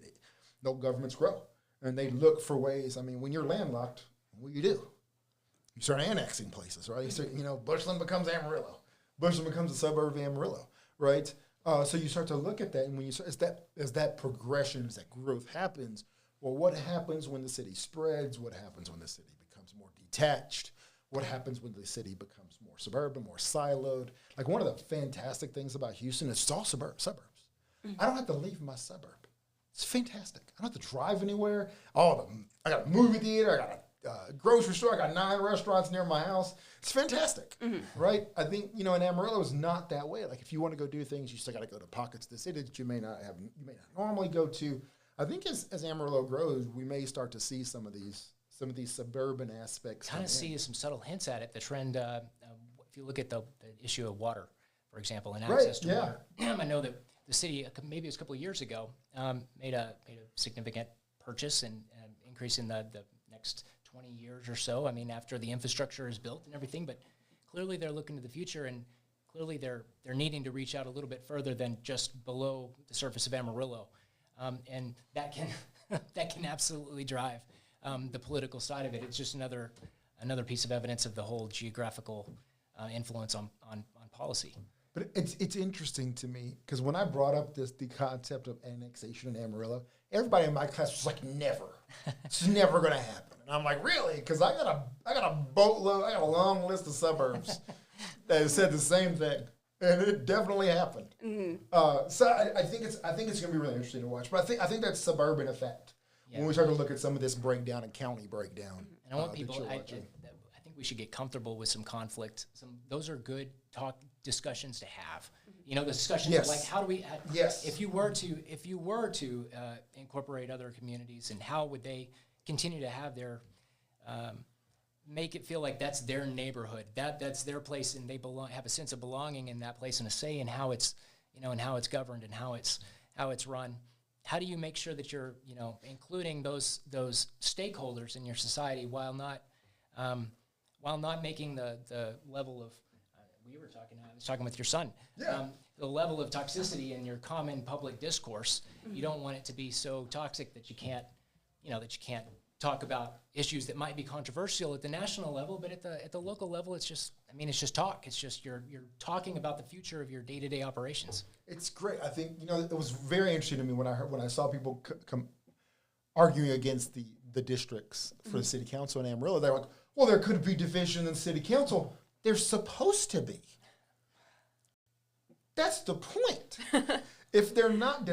Local governments grow, and they look for ways. I mean, when you're landlocked, what do? You start annexing places, right? You know, Bushland becomes Amarillo. Bushland becomes a suburb of Amarillo, right? So you start to look at that, and when you start, as that progression, as that growth happens, well, what happens when the city spreads? What happens when the city becomes more detached? What happens when the city becomes more suburban, more siloed? Like one of the fantastic things about Houston is it's all suburbs. Mm-hmm. I don't have to leave my suburb. It's fantastic. I don't have to drive anywhere. I got a movie theater. I got a grocery store. I got 9 restaurants near my house. It's fantastic, right? I think, you know, in Amarillo is not that way. Like if you want to go do things, you still got to go to pockets of the city that you may not normally go to. I think as Amarillo grows, we may start to see some of these suburban aspects. Kind of see some subtle hints at it. The trend, if you look at the issue of water, for example, and access to water. I know that the city, maybe it was a couple of years ago, made a significant purchase and increase in the next 20 years or so. I mean, after the infrastructure is built and everything, but clearly they're looking to the future, and clearly they're needing to reach out a little bit further than just below the surface of Amarillo, and that can absolutely drive the political side of it. It's just another piece of evidence of the whole geographical influence on policy. But it's interesting to me because when I brought up the concept of annexation in Amarillo, everybody in my class was like, "Never, it's never going to happen." And I'm like, "Really?" Because I got a boatload, I got a long list of suburbs that said the same thing, and it definitely happened. Mm-hmm. So I think it's going to be really interesting to watch. But I think that's suburban effect when we start to look at some of this breakdown and county breakdown. And I want people. I think we should get comfortable with some conflict. Those are good discussions to have. You know, the discussions of like how do we? If you were to incorporate other communities, and how would they continue to have their make it feel like that's their neighborhood, that's their place, and they have a sense of belonging in that place and a say in how it's and how it's governed and how it's run. How do you make sure that you're including those stakeholders in your society while not making the level of I was talking with your son. The level of toxicity in your common public discourse, you don't want it to be so toxic that you can't talk about issues that might be controversial at the national level, but at the local level, it's just talk. It's just you're talking about the future of your day-to-day operations. It's great. I think it was very interesting to me when I saw people come arguing against the districts for the city council in Amarillo. They're like, well, there could be division in city council. There's supposed to be. That's the point. If they're not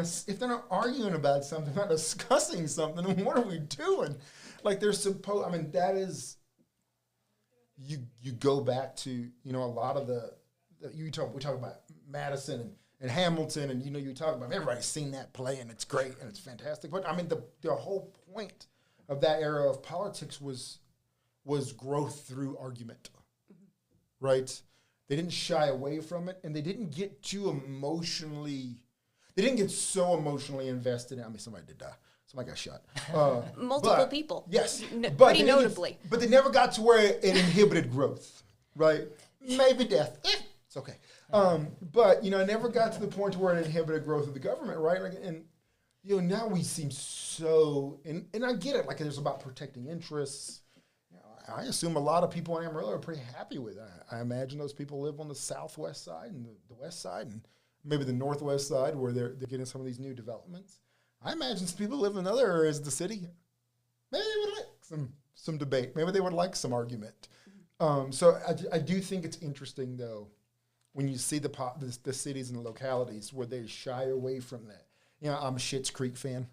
arguing about something, not discussing something, then what are we doing? Like they're supposed. I mean, that is. You go back to a lot of we talk about Madison and Hamilton, and you talk about everybody's seen that play, and it's great and it's fantastic. But I mean, the whole point of that era of politics was growth through argument. Right? They didn't shy away from it, and they didn't get so emotionally invested in it. I mean, somebody did die. Somebody got shot. Multiple people. Yes. Pretty notably. But they never got to where it inhibited growth, right? Maybe death. It's okay. But, it never got to the point where it inhibited growth of the government, right? Like, and, now we seem so, and I get it, like it's about protecting interests. I assume a lot of people in Amarillo are pretty happy with that. I imagine those people live on the southwest side and the west side and maybe the northwest side where they're getting some of these new developments. I imagine some people live in other areas of the city. Maybe they would like some debate. Maybe they would like some argument. So I do think it's interesting, though, when you see the cities and the localities where they shy away from that. You know, I'm a Schitt's Creek fan.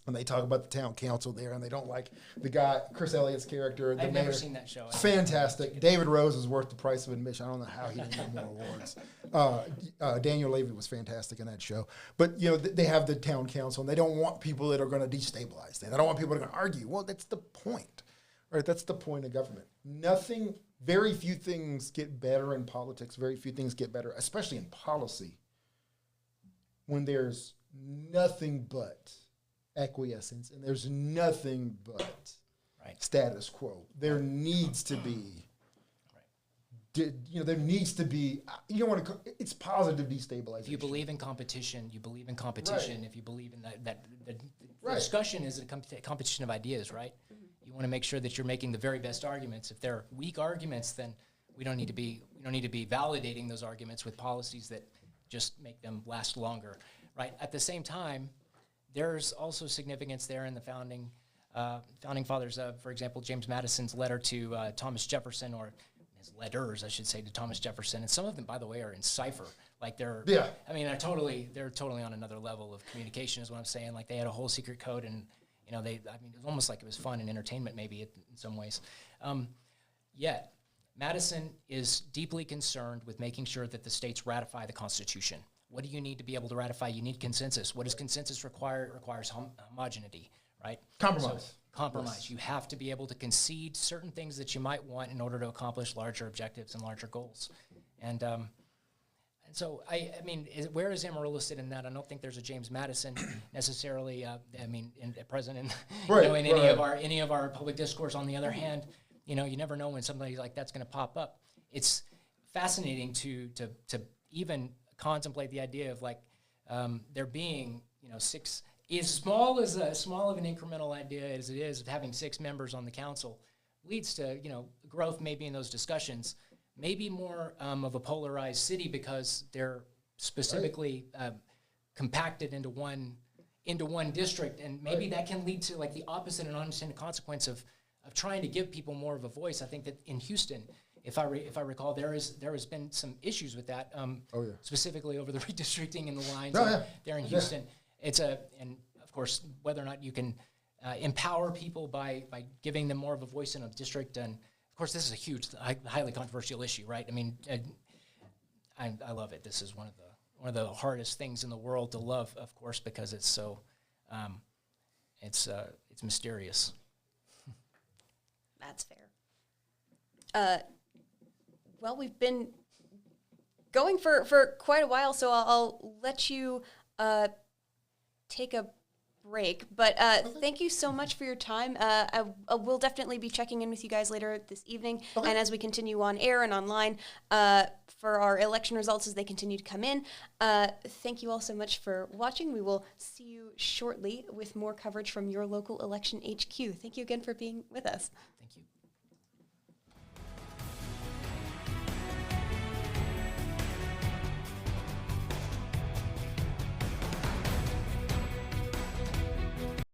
And they talk about the town council there, and they don't like the guy, Chris Elliott's character. I've never seen that show. Fantastic. David Rose is worth the price of admission. I don't know how he didn't get more awards. Daniel Levy was fantastic in that show. But, you know, they have the town council, and they don't want people that are going to destabilize them. They don't want people that are going to argue. Well, that's the point. Right? That's the point of government. Very few things get better in politics. Very few things get better, especially in policy, when there's nothing but acquiescence, and there's nothing but status quo. There needs to be, there needs to be. You don't want to. It's positive destabilization. If you believe in competition, you believe in competition. Right. If you believe in the discussion is a competition of ideas, right? Mm-hmm. You want to make sure that you're making the very best arguments. If they're weak arguments, then we don't need to be validating those arguments with policies that just make them last longer, right? At the same time, there's also significance there in the founding fathers. For example, James Madison's letter to Thomas Jefferson, or his letters, I should say, to Thomas Jefferson, and some of them, by the way, are in cipher. Like they're they're totally on another level of communication, is what I'm saying. Like they had a whole secret code, and it was almost like it was fun and entertainment, maybe in some ways. Yet, Madison is deeply concerned with making sure that the states ratify the Constitution. What do you need to be able to ratify? You need consensus. What does consensus require? It requires homogeneity, right? Compromise. So, compromise. Yes. You have to be able to concede certain things that you might want in order to accomplish larger objectives and larger goals. And so, where is Amarillo sit in that? I don't think there's a James Madison necessarily. Present in any of our public discourse. On the other hand, you never know when somebody like that's going to pop up. It's fascinating to even contemplate the idea of there being six, as small of an incremental idea as it is of having 6 members on the council, leads to growth maybe in those discussions, maybe more of a polarized city because they're specifically compacted into one district, and maybe that can lead to the opposite and unintended consequence of trying to give people more of a voice. I think that in Houston, if I recall, there has been some issues with that, specifically over the redistricting and the lines there in Houston. And of course, whether or not you can empower people by giving them more of a voice in a district, and of course, this is a huge, highly controversial issue, right? I mean, I love it. This is one of the hardest things in the world to love, of course, because it's so it's mysterious. That's fair. Well, we've been going for quite a while, so I'll let you take a break. But thank you so much for your time. I will definitely be checking in with you guys later this evening, and as we continue on air and online for our election results as they continue to come in. Thank you all so much for watching. We will see you shortly with more coverage from your local election HQ. Thank you again for being with us.